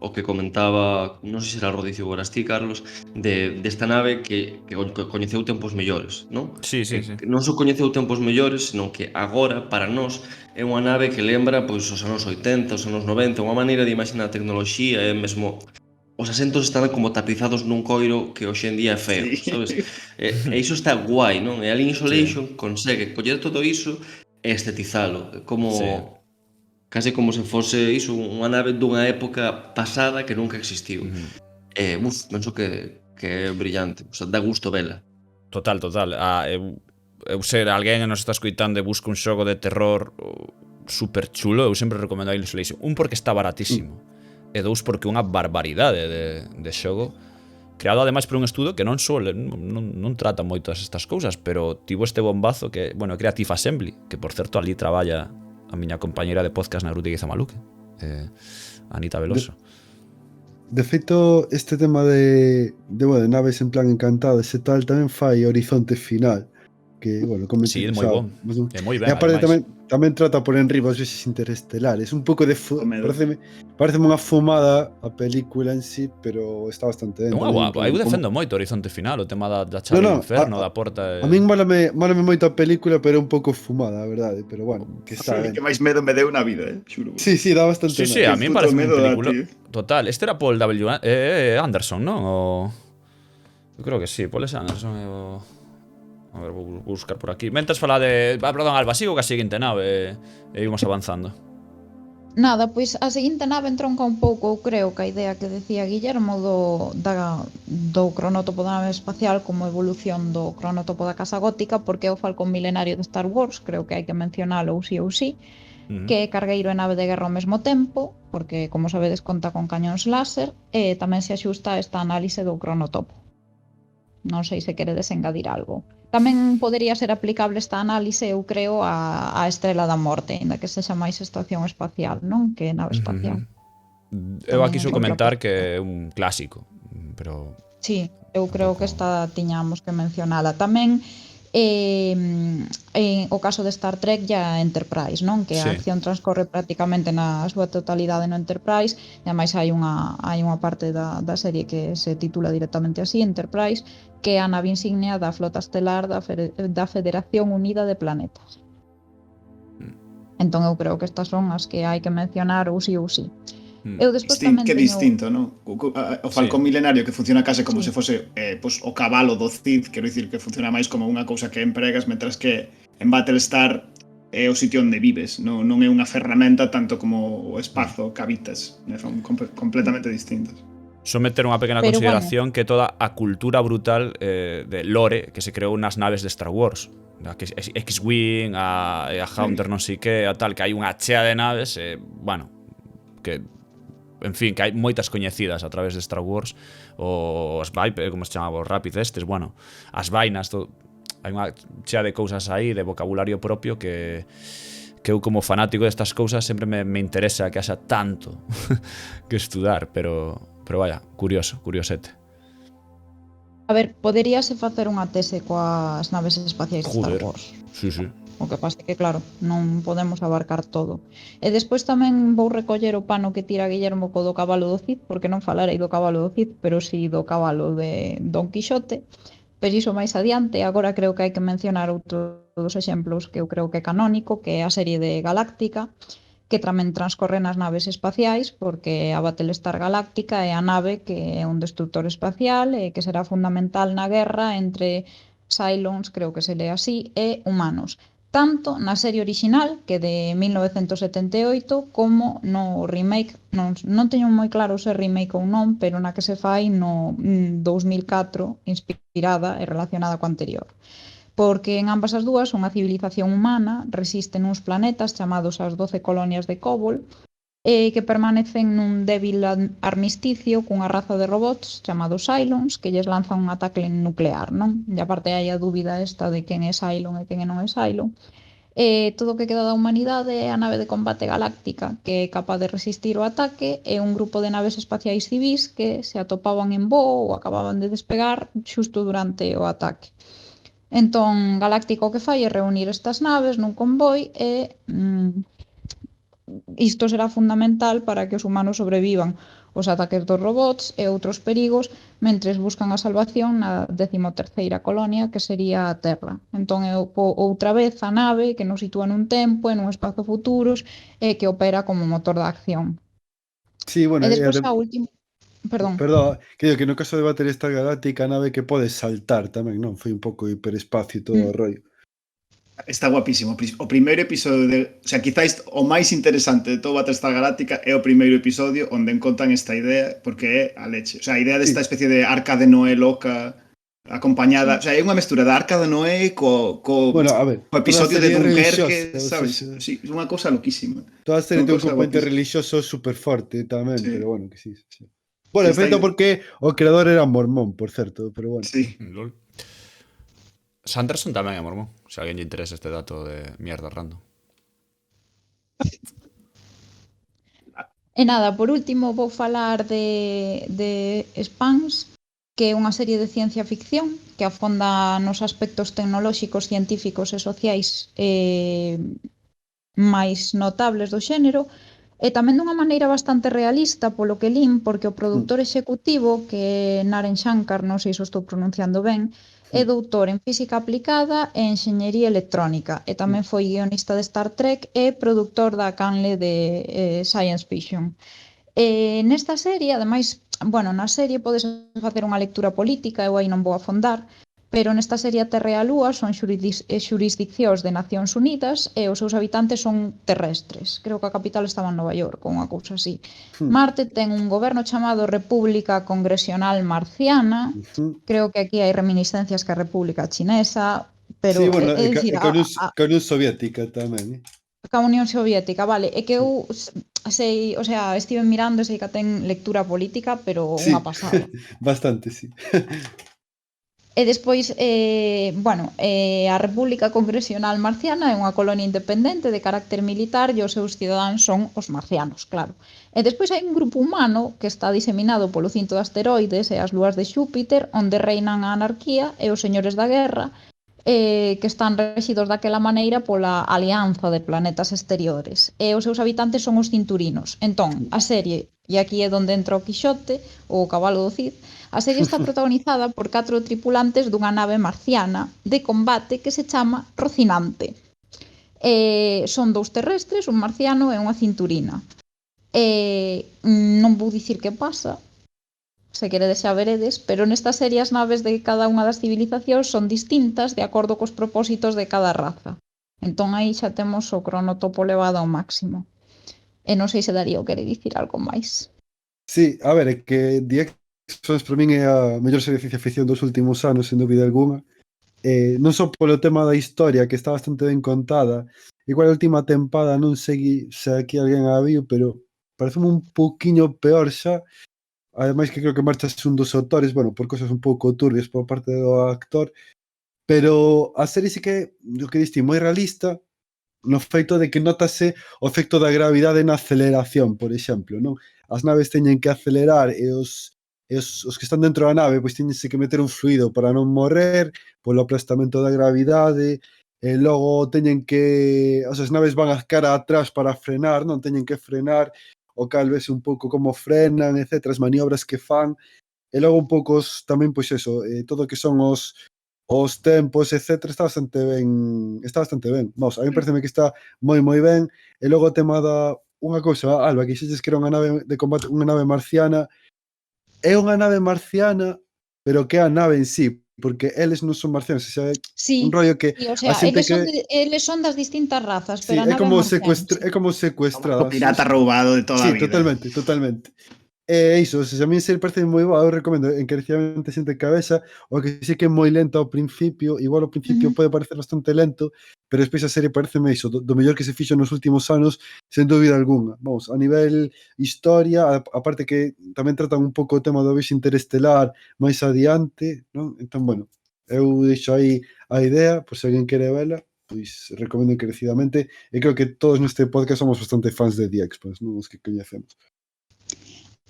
o que comentaba, non sei se era Rodicio ou eras ti, Carlos, desta nave que coñeceu tempos mellores, non? Sí. Que non só coñeceu tempos mellores, senón que agora, para nós, é unha nave que lembra pois os anos 80, os anos 90, unha maneira de imaginar a tecnoloxía, e mesmo os asentos están como tapizados nun coiro que hoxe en día é feo, Sí. sabes? E iso está guai, non? E Alien Isolation consegue coller todo iso e estetizalo, como Sí. case como se fose iso, unha nave dunha época pasada que nunca existiu. Penso que é brillante, o sea, dá gusto vela. Total. Eu ser alguén que nos está escoitando e busca un xogo de terror super chulo, eu sempre recomendo Alien Isolation. Un, porque está baratísimo. E dous, porque é unha barbaridade de xogo, creado ademais por un estudo que non trata moitas estas cousas, pero tivo este bombazo que, bueno, Creative Assembly, que por certo ali traballa a miña compañeira de podcast na Grutiga Zamaluque, Anita Veloso. De feito, este tema de naves en plan encantadas e tal tamén fai Horizonte Final, que, bueno, como Sí, é moi bon. É moi ben, e aparte ademais. tamén trata por enriba os viaxes interestelares, un pouco de Comedor. pareceme unha fumada a película en sí, pero está bastante É ben. unha tamén, guapa, eu defendo moito Horizonte Final, o tema da chave No, do inferno, da porta. A min mólame moito a película, pero é un pouco fumada, a verdade, pero bueno, que está ben. Que máis medo me deu na vida, xuro. Sí, dá bastante Sí, medo. a mí me Puto parece un medo da película. tío. Total, este era Paul W. Anderson, non? Eu creo que sí, Paul S. Anderson é o... A ver, vou buscar por aquí. Mentres fala de... perdón, Alba, sigo que a seguinte nave e ímos avanzando. Nada, pois a seguinte nave entronca un pouco, eu creo, que a idea que decía Guillermo do cronótopo da nave espacial como evolución do cronótopo da Casa Gótica, porque é o Falcón Milenario de Star Wars, creo que hai que mencionalo ou sí, que é cargueiro e nave de guerra ao mesmo tempo, porque, como sabedes, conta con cañóns láser, e tamén se axusta a esta análise do cronótopo. Non sei se queredes engadir algo. Tamén podería ser aplicable esta análise, eu creo, a Estrela da Morte, ainda que sexa máis estación espacial, non? Que nave espacial. Eu aquí sou comentar que é un clásico, pero... Sí, eu creo que esta tiñamos que mencionala. Tamén o caso de Star Trek ya Enterprise, non? Que a Sí. acción transcorre prácticamente na súa totalidade no Enterprise, e ademais hai unha parte da serie que se titula directamente así, Enterprise, que é a nave insignia da flota estelar da Federación Unida de Planetas. Entón eu creo que estas son as que hai que mencionar ou sí. Eu despois tamén Que teño... distinto, non? O Falcón Milenario que funciona case como se fose pues, o cabalo do Cid, quero dicir que funciona máis como unha cousa que empregas, mentras que en Battlestar é o sitio onde vives, non é unha ferramenta tanto como o espazo que habitas, son completamente distintos. Só meter unha pequena Pero consideración que toda a cultura brutal de lore que se creou nas naves de Star Wars, a X-Wing, a Hunter non sei que, a tal, que hai unha chea de naves, bueno, que en fin, que hai moitas coñecidas a través de Star Wars, os Viper, como se chamaba, os Rapid estes, bueno, as vainas, todo, hai unha chea de cousas aí, de vocabulario propio que eu como fanático destas cousas sempre me interesa que haxa tanto que estudar, pero vaya, curiosete. ver, poderíase facer unha tese coas naves espaciais de Star Joder. Wars. Sí, sí. O que pasa é que, claro, non podemos abarcar todo. E despois tamén vou recoller o pano que tira Guillermo co do cabalo do Cid, porque non falarei do cabalo do Cid, pero si do cabalo de Don Quixote, pero iso máis adiante. Agora creo que hai que mencionar outro dos exemplos que eu creo que é canónico, que é a serie de Galáctica, que tamén transcorre nas naves espaciais, porque a Battlestar Galáctica é a nave que é un destructor espacial e que será fundamental na guerra entre Cylons, creo que se lee así, e humanos, tanto na serie original, que é de 1978, como no remake. Non teño moi claro se é remake ou non, pero na que se fai no 2004, inspirada e relacionada co anterior. Porque en ambas as dúas unha civilización humana resiste nuns planetas chamados as 12 colonias de Kobol, que permanecen nun débil armisticio cunha raza de robots chamados Cylons, que lles lanzan un ataque nuclear, non? E aparte hai a dúbida esta de quen é Cylon e quen non é Cylon. Todo o que queda da humanidade é a nave de combate galáctica, que é capaz de resistir o ataque, e un grupo de naves espaciais civís que se atopaban en voo ou acababan de despegar xusto durante o ataque. Entón, Galáctica o que fai é reunir estas naves nun convoi e isto será fundamental para que os humanos sobrevivan os ataques dos robots e outros perigos mentres buscan a salvación na 13ª colonia, que sería a Terra. Entón é outra vez a nave que nos sitúa nun tempo e nun espazo futuros e que opera como motor da acción. Sí, bueno, E despois a última... Perdón. Que digo que no caso de Battlestar Galáctica a nave que pode saltar tamén, non? Foi un pouco hiperespacio e todo o rollo. Está guapísimo. O primeiro episodio o sea, quizáis o máis interesante de todo Battlestar Galáctica é o primeiro episodio onde encontran esta idea, porque é a leche. O sea, a idea desta especie de Arca de Noé loca acompañada, o sea, é unha mestura da Arca de Noé bueno, a ver, co episodio de Dunkerque, sabes? Sí, é unha cousa loquísima. Toda a serie ten un componente religioso super forte tamén, Sí. pero bueno, que sí. Bueno, efecto porque o creador era mormón, por certo, pero bueno. Sí. Lol. Sanderson tamén é mormón, se a alguén lle interesa este dato de mierda random. E nada, por último vou falar de Spans, que é unha serie de ciencia ficción que afonda nos aspectos tecnolóxicos, científicos e sociais máis notables do xénero, e tamén dunha maneira bastante realista, polo que lín, porque o produtor executivo, que é Naren Shankar, non sei se o estou pronunciando ben, é doutor en física aplicada e enxeñería electrónica, e tamén foi guionista de Star Trek e produtor da canle de Science Fiction. Nesta serie, ademais, bueno, na serie podes facer unha lectura política, eu aí non vou afondar, pero nesta serie a Terra e a Lúa son xurisdiccións de Nacións Unidas e os seus habitantes son terrestres. Creo que a capital estaba en Nova York ou unha cousa así. Marte ten un goberno chamado República Congresional Marciana. Creo que aquí hai reminiscencias que a República Chinesa, pero sí, bueno, é dicir, con Unión Soviética tamén. A Unión Soviética, vale. É que eu sei, o sea, estive mirando e sei que ten lectura política, pero sí, unha pasada. Bastante, sí. E despois, a República Congresional Marciana é unha colonia independente de carácter militar e os seus cidadáns son os marcianos, claro. E despois hai un grupo humano que está diseminado polo cinto de asteroides e as lúas de Xúpiter, onde reinan a anarquía e os señores da guerra, que están rexidos daquela maneira pola alianza de planetas exteriores. E os seus habitantes son os cinturinos. Entón, a serie, e aquí é onde entra o Quixote, ou o cabalo do Cid, a serie está protagonizada por 4 tripulantes dunha nave marciana de combate que se chama Rocinante. Son 2 terrestres, un marciano e unha cinturina. Non vou dicir que pasa, se queredes xa veredes, pero nesta serie as naves de cada unha das civilizacións son distintas de acordo cos propósitos de cada raza. Entón aí xa temos o cronotopo levado ao máximo. E non sei se Darío quere dicir algo máis. Sí, a ver, é que The X-Files para min é a mellor serie de ciencia ficción dos últimos anos, sen dúbida alguna. Non só polo tema da historia, que está bastante ben contada. Igual a última tempada non sei se aquí alguén a viu, pero pareceme un pouquiño peor xa. Ademais que creo que marchas un dos autores, bueno, por cosas un pouco turbias por parte do actor, pero a serie sí que, o que diste, moi realista, no feito de que notase o efecto da gravidade na aceleración, por exemplo, non? As naves teñen que acelerar e e os que están dentro da nave pois teñense que meter un fluido para non morrer polo aplastamento da gravidade, e logo teñen que, as naves van a cara atrás para frenar, non teñen que frenar, o cal vese un pouco como frenan, etc, as maniobras que fan, e logo un pouco tamén, pois eso, todo o que son os tempos, etc, está bastante ben. Vamos, a mí pareceme que está moi ben, e logo o tema da unha cousa, Alba, que dixeches que era unha nave de combate, unha nave marciana, é unha nave marciana, pero que é a nave en sí, porque eles non son marcianos, xa é un Sí, rollo que sí, o a sea, xente que eles son das distintas razas, sí, pero a nave é marciana, sí. é como O secuestrada, pirata roubado de toda a sí, vida. totalmente. Iso, se a mí se parece moi boa, eu recomendo encarecidamente xente que a vexa, o que sí que é moi lento ao principio, igual ao principio pode parecer bastante lento, pero despois a serie pareceme iso, do mellor que se fixo nos últimos anos, sen dúbida algunha. Vamos, a nivel historia, aparte que tamén tratan un pouco o tema do viaxe interestelar máis adiante, non? Entón, bueno, eu deixo aí a idea, por se alguén quere vela, pois recomendo encarecidamente, e creo que todos neste podcast somos bastante fans de The Expanse, non? Os que coñecemos.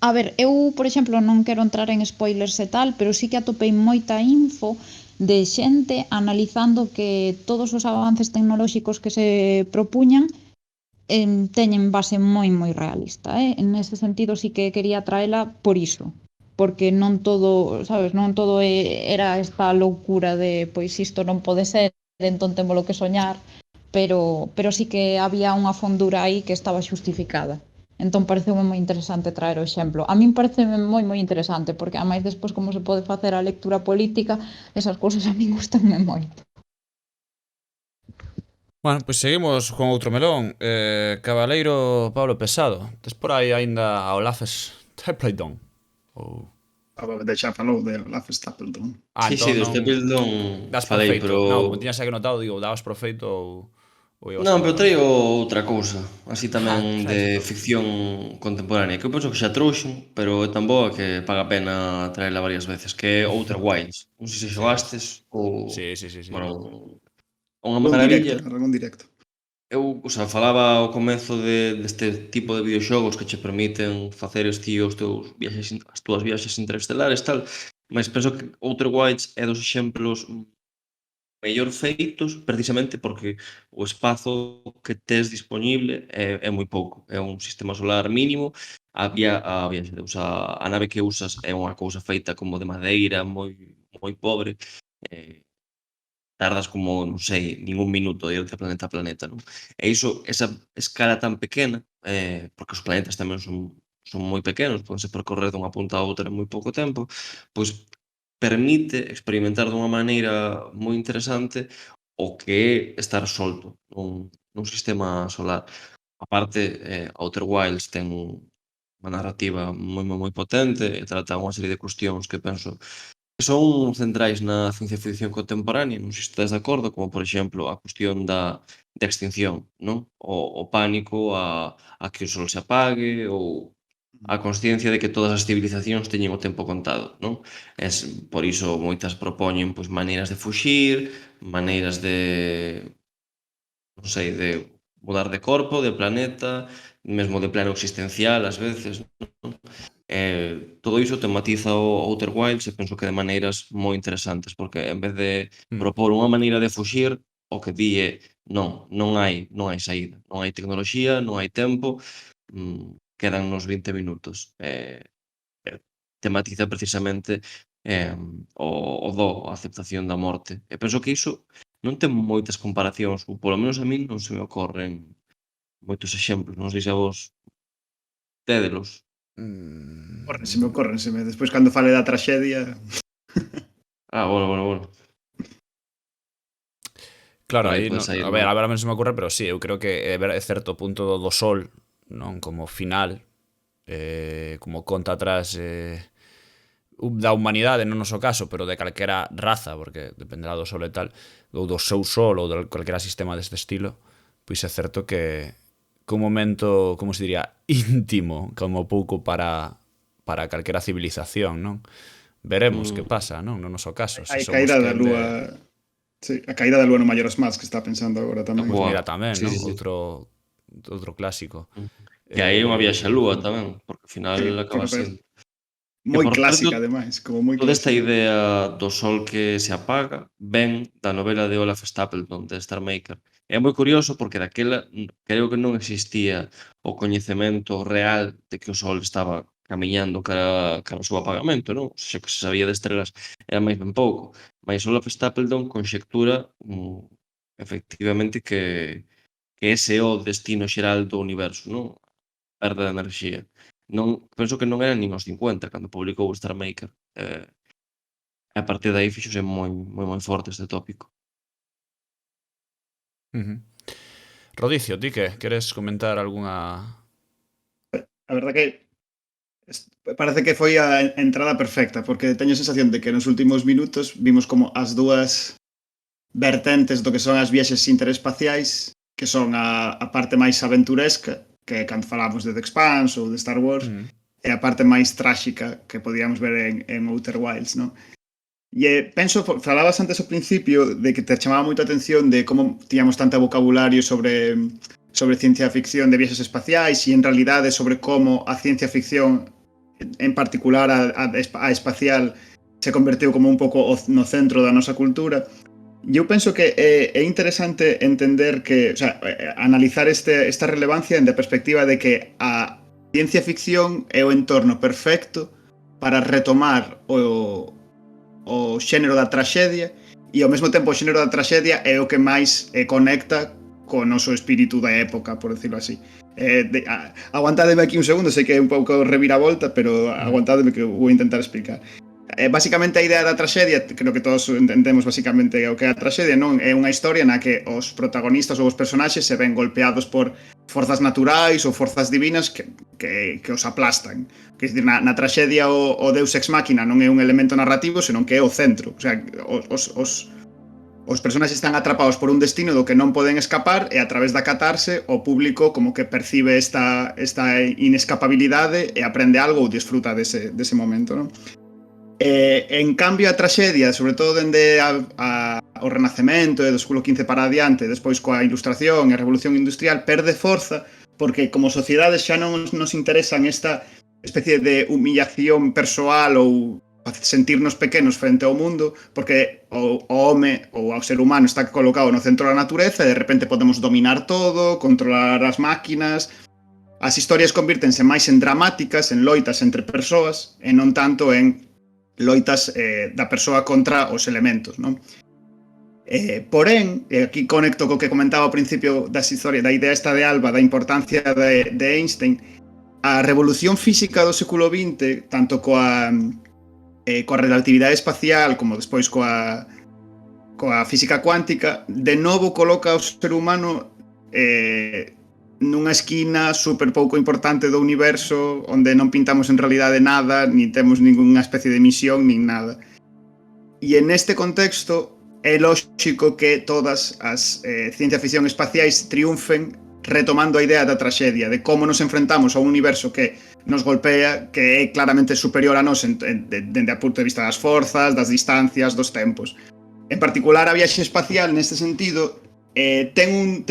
A ver, eu, por exemplo, non quero entrar en spoilers e tal, pero sí que atopei moita info de xente analizando que todos os avances tecnolóxicos que se propuñan teñen base moi realista, En ese sentido sí que quería traela por iso, porque non todo, sabes, non todo era esta loucura de pois isto non pode ser, entón témolo que soñar, pero sí que había unha fondura aí que estaba xustificada. Entón pareceume moi interesante traer o exemplo. A min pareceme moi interesante, porque ademais despois como se pode facer a lectura política, esas cousas a min gustanme moito. Bueno, pois seguimos con outro melón. Cabaleiro Pablo Pesado. Tes por aí aínda a Olafes Stapledon? Ou... De xa falou de Olaf Stapledon. Sí, entón do non... Stapledon Das por falei, feito. pero... Non, como tiñas aquí notado, digo, dabas por feito ou ibas Non, a pero falar? traio outra cousa, así tamén de traes ficción contemporánea, que eu penso que xa trouxen, pero é tan boa que paga a pena traela varias veces, que é Outer Wilds. Non sei se xogastes ou... Sí. Bueno, unha Algún maravilla. directo. Eu, o sea, falaba ao comezo deste tipo de videoxogos que che permiten facer ti os teus viaxes, as túas viaxes interestelares, tal, mas penso que Outer Wilds é dos exemplos mellor feitos precisamente porque o espazo que tes dispoñible é moi pouco. É un sistema solar mínimo, a nave que usas é unha cousa feita como de madeira, moi pobre, tardas como, non sei, ningún minuto de ir de planeta a planeta, non? E iso, esa escala tan pequena, porque os planetas tamén son moi pequenos, podense percorrer dunha punta a outra en moi pouco tempo, pois permite experimentar dunha maneira moi interesante o que é estar solto nun sistema solar. A parte, Outer Wilds ten unha narrativa moi potente e trata unha serie de cuestións que penso que son centrais na ciencia ficción contemporánea, non sei se estás de acordo, como por exemplo a cuestión da extinción, non? O pánico a que o sol se apague ou a consciencia de que todas as civilizacións teñen o tempo contado, non? Por iso moitas propoñen pois maneiras de fuxir, maneiras de, non sei, de mudar de corpo, de planeta, mesmo de plano existencial ás veces, non? Todo iso tematiza o Outer Wilds e penso que de maneiras moi interesantes, porque en vez de propor unha maneira de fuxir, o que di é non hai saída, non hai tecnoloxía, non hai tempo, quedan nos 20 minutos. Tematiza precisamente a aceptación da morte. E penso que iso non ten moitas comparacións, ou polo menos a min non se me ocorren moitos exemplos, non sei se a vos tédelos. Córrenseme. Despois, cando fale da traxedia... Bueno. Claro, Por aí aí, pode saír, a ver, agora non se me ocorre, pero sí, eu creo que é certo punto do sol, non como final, como conta atrás da humanidade, non no noso caso, pero de calquera raza, porque dependerá do sol e tal, ou do seu sol, ou de calquera sistema deste estilo, pois é certo que un momento, como se diría, íntimo, como pouco para calquera civilización, non? Veremos que pasa, non? No noso caso. Hai caída da lúa... Sí, a caída da lúa no Majora's Mask que está pensando agora tamén. Pois mira tamén, non? Outro clásico. Que aí é unha viaxe á lúa tamén, porque ao final acaba sendo. moi por clásica, certo, ademais, como moi toda esta clásica. idea do sol que se apaga ven da novela de Olaf Stapledon, de Star Maker. É moi curioso porque daquela creo que non existía o coñecemento real de que o sol estaba camiñando cara ao seu apagamento, non? O sea, que se sabía de estrelas era máis ben pouco. Mais Olaf Stapledon conxectura efectivamente que ese é o destino xeral do universo, non? Perda de enerxía. Non, penso que non eran nin os 50 cando publicou o Star Maker. A partir de aí fíxose moi forte este tópico. Rodicio, ti que? Queres comentar algunha... A verdad que parece que foi a entrada perfecta, porque teño a sensación de que nos últimos minutos vimos como as dúas vertentes do que son as viaxes interespaciais, que son a parte máis aventuresca, que cando falamos de The Expanse ou de Star Wars, e a parte máis tráxica que podíamos ver en Outer Wilds, non? E penso, falabas antes ao principio de que te chamaba moito a atención de como tiñamos tanto vocabulario sobre ciencia ficción de viaxes espaciais e en realidade sobre como a ciencia ficción, en particular a espacial, se convertiu como un pouco no centro da nosa cultura. E eu penso que é interesante entender que, o sea, analizar esta relevancia en da perspectiva de que a ciencia ficción é o entorno perfecto para retomar o xénero da traxedia e ao mesmo tempo o xénero da traxedia é o que máis conecta co noso espírito da época, por decirlo así. Aguantádeme aquí un segundo, sei que é un pouco reviravolta, pero aguantádeme que vou intentar explicar. Basicamente a idea da traxedia, creo que todos entendemos basicamente o que é a traxedia, non? É unha historia na que os protagonistas ou os personaxes se ven golpeados por forzas naturais ou forzas divinas que os aplastan. Que, na traxedia o Deus Ex Machina non é un elemento narrativo, senón que é o centro. O sea, os personaxes están atrapados por un destino do que non poden escapar e a través da catarse o público como que percibe esta inescapabilidade e aprende algo ou disfruta dese momento, non? En cambio a traxedia, sobre todo dende o Renacemento e do século XV para adiante, despois coa Ilustración e a Revolución Industrial, perde forza porque como sociedades xa non nos interesan esta especie de humillación persoal ou sentirnos pequenos frente ao mundo, porque o home ou o ser humano está colocado no centro da natureza e de repente podemos dominar todo, controlar as máquinas. As historias convírtense máis en dramáticas, en loitas entre persoas e non tanto en loitas da persoa contra os elementos, non? Porén, aquí conecto co que comentaba ao principio das historias, da idea esta de Alba, da importancia de Einstein, a revolución física do século XX, tanto coa relatividade espacial como despois coa física cuántica, de novo coloca o ser humano nunha esquina super pouco importante do universo onde non pintamos en realidade nada, ni temos ninguna especie de misión, nin nada. E en este contexto é lóxico que todas as ciencia ficción espaciais triunfen retomando a idea da traxedia, de como nos enfrentamos a un universo que nos golpea, que é claramente superior a nós dende a punto de vista das forzas, das distancias, dos tempos. En particular, a viaxe espacial, neste sentido, ten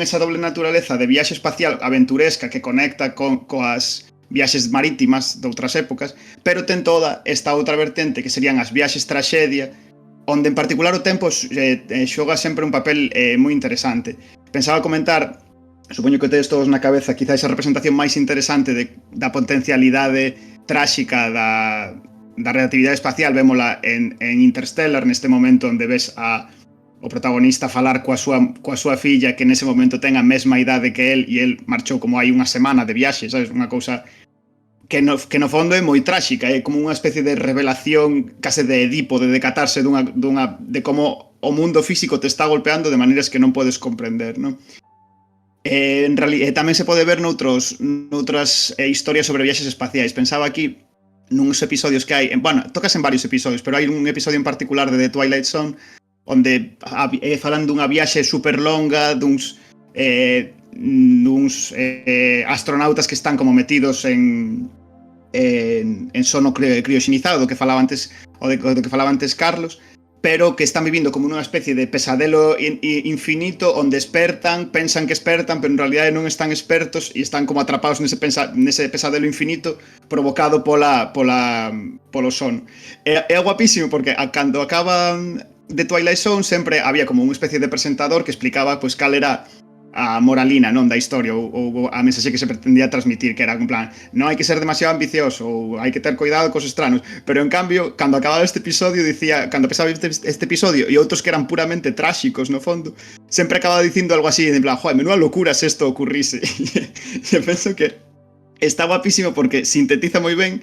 esa doble naturaleza de viaxe espacial aventuresca que conecta coas viaxes marítimas de outras épocas, pero ten toda esta outra vertente que serían as viaxes traxedia, onde en particular o tempo xoga sempre un papel moi interesante. Pensaba comentar, supoño que tedes todos na cabeza quizá esa representación máis interesante da potencialidade tráxica da relatividade espacial, vémola en Interstellar, neste momento onde ves o protagonista falar coa súa filla que nese momento ten a mesma idade que el e el marchou como hai unha semana de viaxe, sabes? Unha cousa que no fondo é moi tráxica, é como unha especie de revelación case de Edipo, de decatarse de como o mundo físico te está golpeando de maneiras que non podes comprender, non? Tamén se pode ver noutras historias sobre viaxes espaciais. Pensaba aquí nuns episodios que hai, bueno, tocas en varios episodios, pero hai un episodio en particular de The Twilight Zone onde falan dunha viaxe super longa duns astronautas que están como metidos en sono crioxenizado, do que falaba antes Carlos, pero que están vivindo como nunha especie de pesadelo infinito onde despertan, pensan que despertan, pero en realidade non están expertos e están como atrapados nese pesadelo infinito provocado polo son. É guapísimo porque cando acaban de Twilight Zone sempre había como unha especie de presentador que explicaba pois cal era a moralina, non, da historia ou a mensaxe que se pretendía transmitir, que era en plan, non hai que ser demasiado ambicioso ou hai que ter cuidado cos estranos, pero en cambio, cando acababa este episodio dicía, cando empezaba este episodio e outros que eran puramente tráxicos no fondo, sempre acababa dicindo algo así, en plan, joder, menuda locura se isto ocurrise. E penso que está guapísimo porque sintetiza moi ben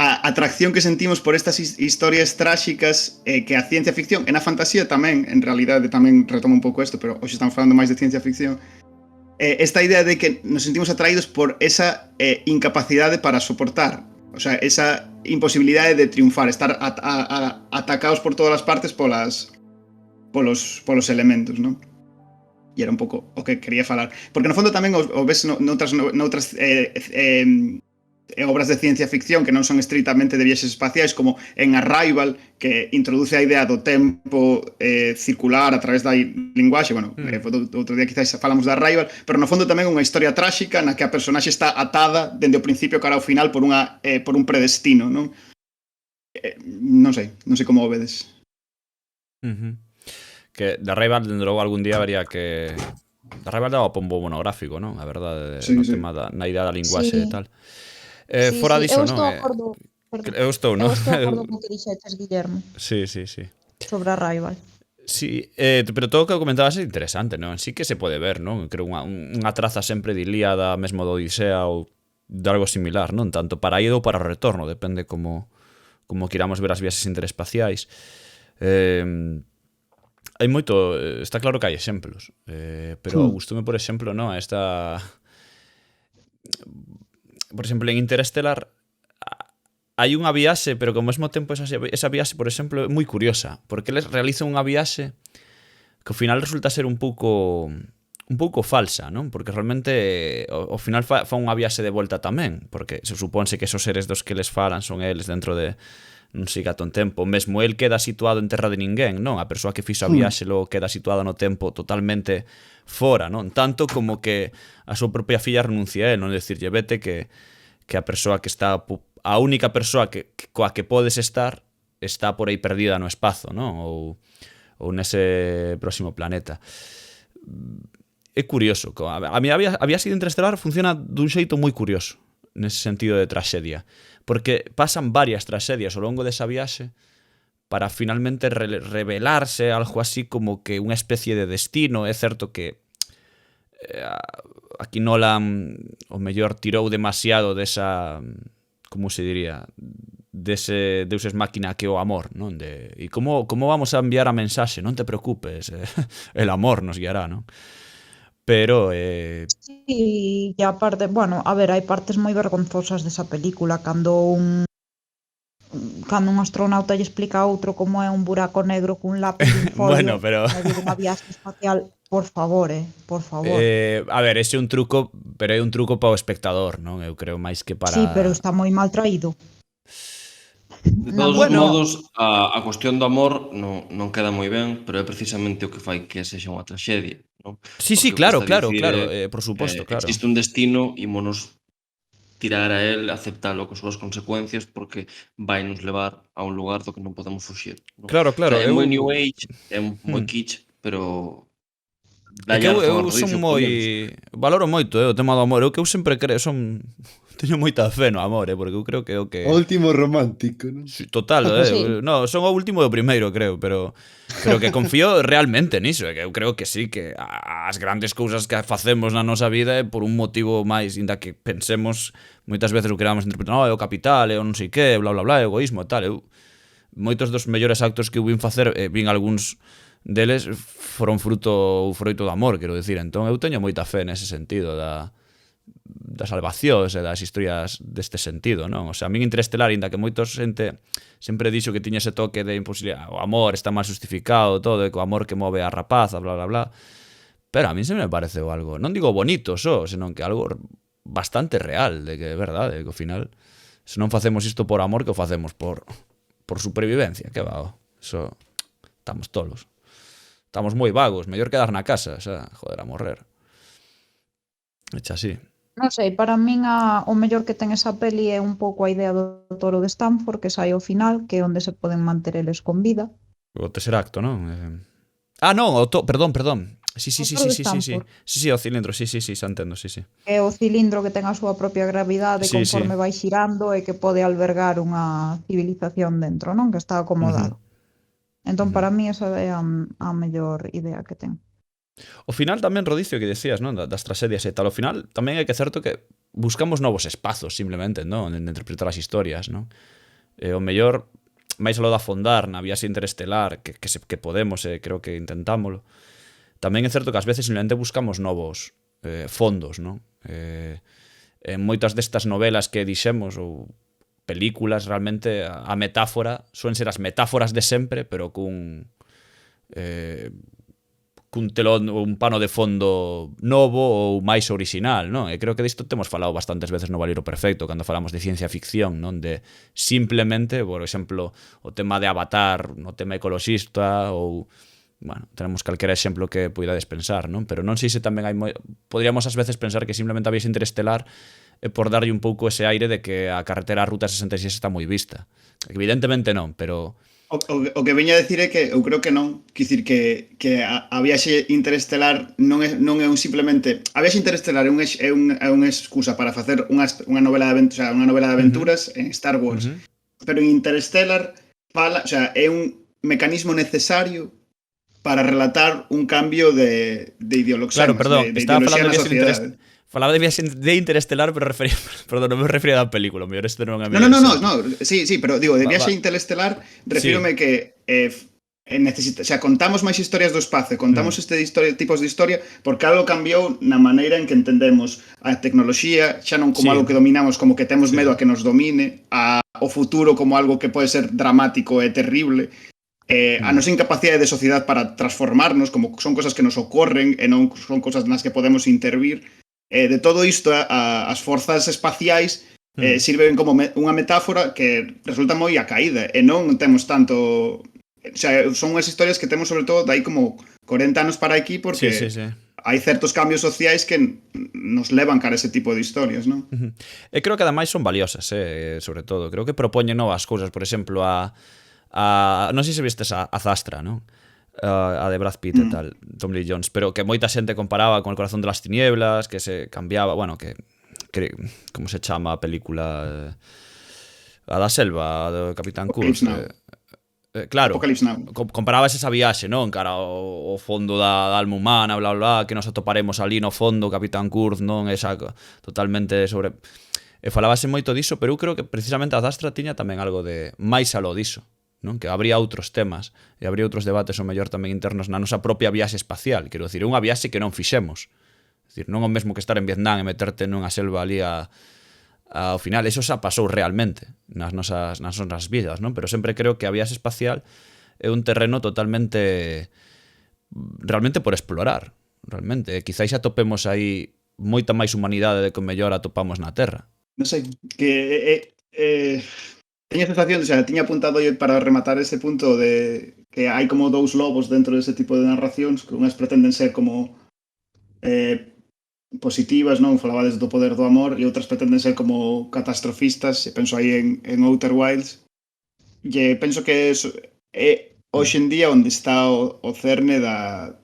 a atracción que sentimos por estas historias tráxicas que a ciencia ficción, e na fantasía tamén, en realidade tamén retoma un pouco isto, pero hoxe estamos falando máis de ciencia ficción, esta idea de que nos sentimos atraídos por esa incapacidade para soportar, o sea, esa imposibilidade de triunfar, estar atacados por todas as partes polos elementos, non? E era un pouco o que quería falar, porque no fondo tamén o ves noutras obras de ciencia ficción que non son estritamente de viaxes espaciais, como en Arrival, que introduce a idea do tempo circular a través da linguaxe. Bueno, outro día quizás falamos de Arrival, pero no fondo tamén unha historia tráxica na que a personaxe está atada dende o principio cara ao final por un predestino, non? Non sei como o vedes. Que de Arrival, dende logo, algún día habería que... De Arrival daba un bo monográfico, non? A verdade, no tema na idea da linguaxe e tal. Fora diso, non? Eu estou de acordo con que dixeches, Guillermo. Sí. Sobre Arrival. Sí, pero todo o que comentabas é interesante, non? Sí que se pode ver, non? Creo unha traza sempre de Ilíada, mesmo do Odisea ou de algo similar, non? Tanto para a ida ou para o retorno, depende como quiramos ver as viaxes interespaciais. Hai moito, está claro que hai exemplos, pero gustoume, por exemplo, non? Por exemplo, en Interestelar hai unha viaxe, pero que ao mesmo tempo esa viaxe, por exemplo, é moi curiosa, porque eles realizan unha viaxe que ao final resulta ser un pouco falsa, non? Porque realmente ao final fa unha viaxe de volta tamén, porque se supónse que esos seres dos que les falan son eles dentro de non sei gato en tempo, mesmo el queda situado en terra de ninguén, non? A persoa que fixo a viaxe logo queda situada no tempo totalmente fora, non? Tanto como que a súa propia filla renuncia a él, non? Decirlle, vete que a persoa que está, a única persoa coa que podes estar está por aí perdida no espazo, non? Ou nese próximo planeta. É curioso. A viaxe de Interestelar funciona dun xeito moi curioso, nese sentido de traxedia, porque pasan varias traxedias ao longo desa viaxe para finalmente revelarse algo así como que unha especie de destino. É certo que aquí Nolan o mellor tirou demasiado desa, como se diría, dese Deus ex machina que o amor, non? E como vamos a enviar a mensaxe? Non te preocupes, el amor nos guiará, non? Pero Sí, e aparte, bueno, a ver, hai partes moi vergonzosas desa película, cando un astronauta lle explica a outro como é un buraco negro cun lápiz e un folio. Bueno, pero unha viaxe espacial, por favor, por favor. A ver, ese é un truco, pero é un truco para o espectador, non? Eu creo máis que para... Sí, pero está moi mal traído. De todos os modos, a cuestión do amor non queda moi ben, pero é precisamente o que fai que sexa unha traxedia, non? Sí, claro, por suposto, claro. Existe un destino, ímonos tirar a él, aceptalo con súas consecuencias, porque vai nos levar a un lugar do que non podemos fuxir, non? Claro. O sea, é moi New Age, é moi kitsch, pero... É que eu son moi... Valoro moito o tema do amor. O que eu sempre creo teño moita fe no amor, porque eu creo que é o que... O último romántico, non? Total, no, son o último do primeiro, creo, pero que confío realmente niso, que eu creo que sí, que as grandes cousas que facemos na nosa vida é por un motivo máis, inda que pensemos moitas veces o que queramos interpretar, é o capital, é o non sei que, bla, bla, bla, egoísmo e tal. Moitos dos mellores actos que eu vin facer, vin algúns deles foron froito do amor, quero dicir. Entón eu teño moita fe nese sentido da salvacións e das historias deste sentido, non? O sea, a min Interestelar, inda que moita xente sempre dixo que tiña ese toque de imposibilidade, o amor está mal justificado, todo, que o amor que move a rapaza, bla, bla, bla, pero a min sempre me pareceu algo, non digo bonito só, senón que algo bastante real, de que é verdade, que ao final, se non facemos isto por amor, que o facemos por supervivencia, que va, Eso, estamos tolos. Estamos moi vagos, mellor quedar na casa, xa, joder, a morrer. Echa así. Non sei, para min o mellor que ten esa peli é un pouco a idea do Toro de Stanford, que sai ao final, que é onde se poden manter eles con vida. O tercer acto, non? Non, perdón. Sí, O Toro de sí, Stanford. sí, o cilindro, sí, xa entendo, sí. É o cilindro que ten a súa propia gravidade Sí, conforme vai xirando e que pode albergar unha civilización dentro, non? Que está acomodado. Entón, para mí, esa é a mellor idea que ten. O final tamén, Rodicio, que decías, non? Das tragedias e tal. O final tamén é que é certo que buscamos novos espazos, simplemente, non? De interpretar as historias, non? O mellor, máis aló da fondar na viaxe interestelar, que podemos, creo que intentámolo. Tamén é certo que ás veces simplemente buscamos novos fondos, non? En moitas destas novelas que dixemos, ou películas, realmente a metáfora suelen ser as metáforas de sempre, pero cun telón ou un pano de fondo novo ou máis orixinal, non? E creo que disto temos falado bastantes veces no Valeiro Perfecto, cando falamos de ciencia ficción, non? De simplemente, por exemplo, o tema de Avatar, o tema ecoloxista, ou, bueno, tenemos calquera exemplo que poidades pensar, non? Pero non sei se tamén hai podríamos ás veces pensar que simplemente a viaxe interestelar por darlle un pouco ese aire de que a carretera Ruta 66 está moi vista. Evidentemente non, pero... O que veña a decir é que eu creo que non. Quer dicir que a viaxe interestelar non é un simplemente... A viaxe interestelar é unha excusa para facer unha novela de aventuras en Star Wars. Pero en Interstellar é un mecanismo necesario para relatar un cambio de ideoloxía. Claro, perdón, estaba falando de viaxe interestelar. Falaba de viaxe de Interestelar, pero non me refería da película, mellor este non é... No, sí, pero digo, de viaxe interestelar refírome que contamos máis historias do espacio, contamos tipos de historia, porque algo cambiou na maneira en que entendemos a tecnoloxía, xa non como algo que dominamos, como que temos medo a que nos domine, o futuro como algo que pode ser dramático e terrible, a nosa incapacidade de sociedade para transformarnos, como son cosas que nos ocorren e non son cosas nas que podemos intervir. De todo isto, as forzas espaciais sirven como unha metáfora que resulta moi a caída, e non temos tanto... son unhas historias que temos sobre todo dai como 40 anos para aquí, porque hai certos cambios sociais que nos levan cara a ese tipo de historias, non? E creo que ademais son valiosas, sobre todo. Creo que propoñen novas cousas, por exemplo, non sei se vistes a Zastra, non? A de Brad Pitt e tal, Tom Lee Jones, pero que moita xente comparaba con El corazón de las tinieblas, que se cambiaba, bueno, que como se chama a película, a da selva, do Capitán Kurz, claro, comparabas esa viaxe, non? Cara ao fondo da alma humana, bla, bla, que nos atoparemos ali no fondo, Capitán Kurz, non? Esa totalmente sobre... E falábase moito diso, pero eu creo que precisamente a Zastra tiña tamén algo de máis aló diso, non? Que habría outros temas e habría outros debates o mellor tamén internos na nosa propia viaxe espacial. Quero dicir, é unha viaxe que non fixemos. É dicir, non é o mesmo que estar en Vietnam e meterte nunha selva ali ao final. Eso xa pasou realmente nas nosas vidas, non? Pero sempre creo que a viaxe espacial é un terreno totalmente realmente por explorar, realmente. Quizáis atopemos aí moita máis humanidade de que o mellor atopamos na Terra. Non sei, que teña a sensación, tiña apuntado para rematar ese punto de que hai como dous lobos dentro dese tipo de narracións, que unhas pretenden ser como positivas, non? Falabades do poder do amor, e outras pretenden ser como catastrofistas, e penso aí en Outer Wilds, e penso que é hoxe en día onde está o cerne da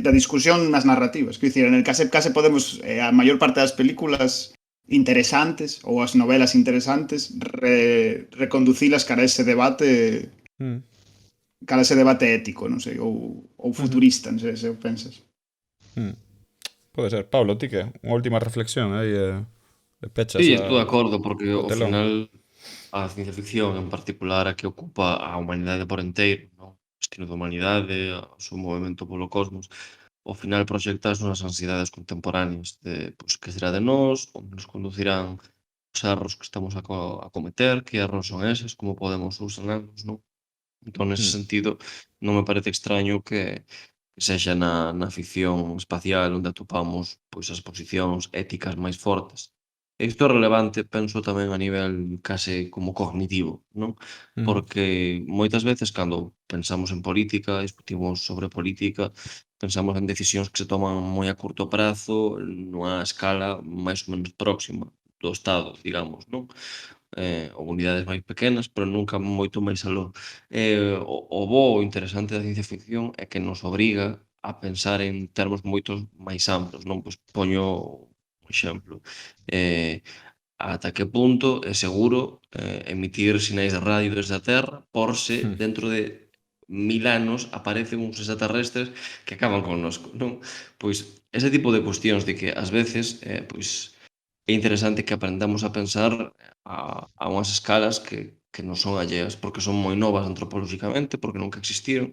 discusión nas narrativas. Quer dicir, en el case podemos, a maior parte das películas interesantes ou as novelas interesantes reconducilas cara a ese debate ético, non sei, ou futurista, non sei se o pensas. Pode ser. Pablo, ti que? Unha última reflexión aí de pechas. Sí, estou de acordo, porque ao final a ciencia ficción en particular a que ocupa a humanidade por inteiro, non? O destino da humanidade, o seu movimento polo cosmos, ao final proxecta as nosas ansiedades contemporáneas de que será de nós, onde nos conducirán os erros que estamos a cometer, que erros son eses, como podemos solucionarlos, non? Entón, nese sentido, non me parece extraño que sexa na ficción espacial onde atopamos as posicións éticas máis fortes. Isto é relevante, penso tamén a nivel case como cognitivo, non? Porque moitas veces cando pensamos en política, discutimos sobre política, pensamos en decisións que se toman moi a curto prazo, nunha escala máis ou menos próxima do Estado, digamos, non? Ou unidades máis pequenas, pero nunca moito máis aló. O bo, o interesante da ciencia ficción é que nos obriga a pensar en termos moitos máis amplos, non? Pois poño un exemplo. Ata que punto é seguro emitir sinais de radio desde a Terra por se dentro de 1000 anos aparecen uns extraterrestres que acaban connosco, non? Pois ese tipo de cuestións de que ás veces pois é interesante que aprendamos a pensar a unhas escalas que non son alleas, porque son moi novas antropolóxicamente, porque nunca existiron,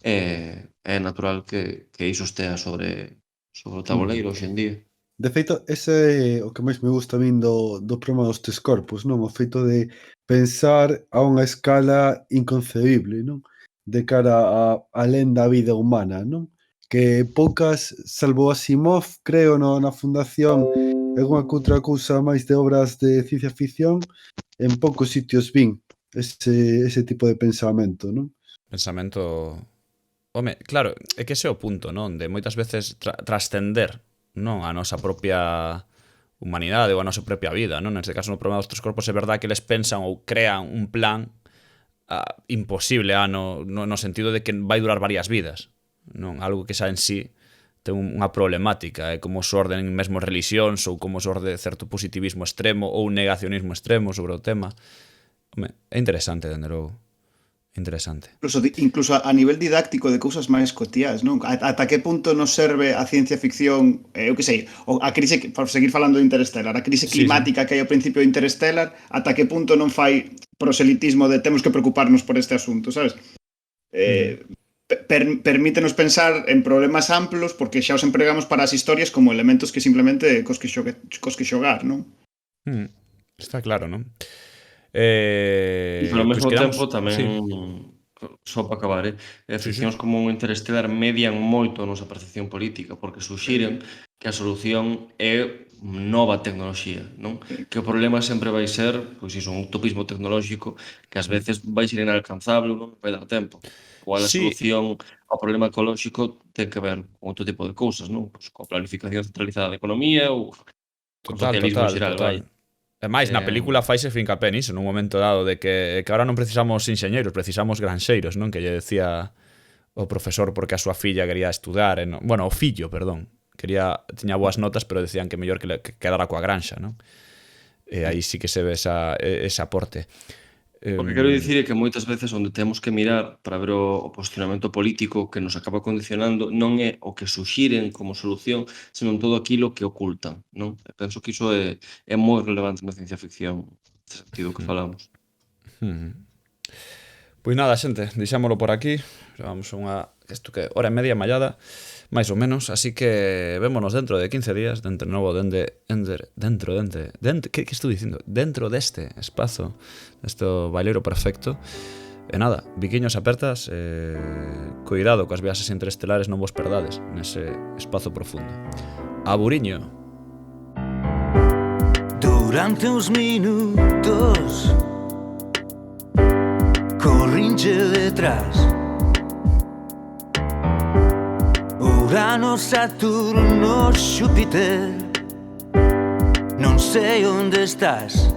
é natural que iso estea sobre o tabuleiro hoxe en día. De feito, ese é o que máis me gusta a min do programa dos Tres Corpos, non? O feito de pensar a unha escala inconcebible, non? De cara a alén da vida humana, non? Que poucas, salvo Asimov, creo, na Fundación, algunha que outra cousa máis de obras de ciencia ficción, en poucos sitios vin ese tipo de pensamento, non? Pensamento... Home, claro, é que ese é o punto, non? De moitas veces trascender, non, a nosa propia humanidade ou a nosa propia vida, non? Neste caso, no problema dos Tres Corpos, é verdade que eles pensan ou crean un plan imposible no sentido de que vai durar varias vidas, non? Algo que xa en sí ten unha problemática, é como se orden mesmo religións ou como se orde certo positivismo extremo ou un negacionismo extremo sobre o tema. Home, é interesante, dende logo. Interesante. Incluso a nivel didáctico de cousas máis cotiás, non? Ata que punto nos serve a ciencia ficción, eu que sei, a crise, por seguir falando de Interstellar, a crise climática que hai ao principio de Interstellar, ata que punto non fai proselitismo de temos que preocuparnos por este asunto, sabes? Permítenos pensar en problemas amplos porque xa os empregamos para as historias como elementos que simplemente cos que xogar, non? Está claro, non? Pero ao mesmo tempo tamén, só para acabar, ficcións como un Interstellar median moito a nosa percepción política, porque suxiren que a solución é nova tecnoloxía, non? Que o problema sempre vai ser, pois iso, un utopismo tecnolóxico que ás veces vai ser inalcanzable, non vai dar tempo. Igual a solución ao problema ecolóxico ten que ver con outro tipo de cousas, non? Pois coa planificación centralizada da economía ou con socialismo en xeral, vai. E máis, na película faise fincapé niso nun momento dado de que agora non precisamos enxeñeiros, precisamos granxeiros, non? Que lle decía o profesor porque a súa filla quería estudar, bueno, o fillo, perdón, tiña boas notas, pero decían que mellor que quedara coa granxa, non? E aí sí que se ve ese aporte. O que quero dicir é que moitas veces onde temos que mirar para ver o posicionamento político que nos acaba condicionando non é o que suxiren como solución, senón todo aquilo que ocultan, non? E penso que iso é moi relevante na ciencia ficción, neste sentido que falamos. Pois nada, xente, deixámolo por aquí. Vamos a hora e media mallada, máis ou menos, así que vémonos dentro de 15 días, dentro deste espazo, deste baileiro perfecto. E nada, biquiños apertas, cuidado coas viaxes interestelares, non vos perdades nese espazo profundo. Aburiño. Durante uns minutos corrinche detrás Urano, Saturno, Xúpiter, non sei onde estás.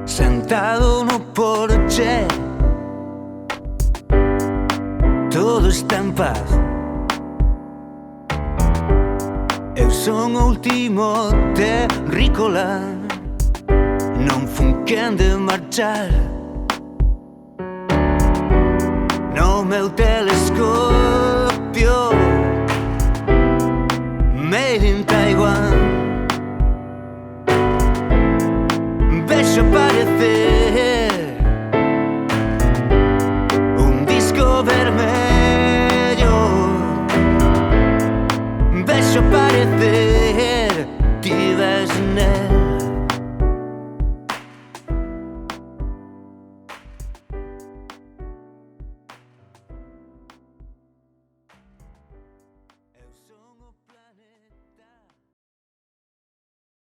Sentado no porche, todo está en paz. Eu son o último terrícola, non fun quen de marchar. No meu telescopio, made in Taiwan.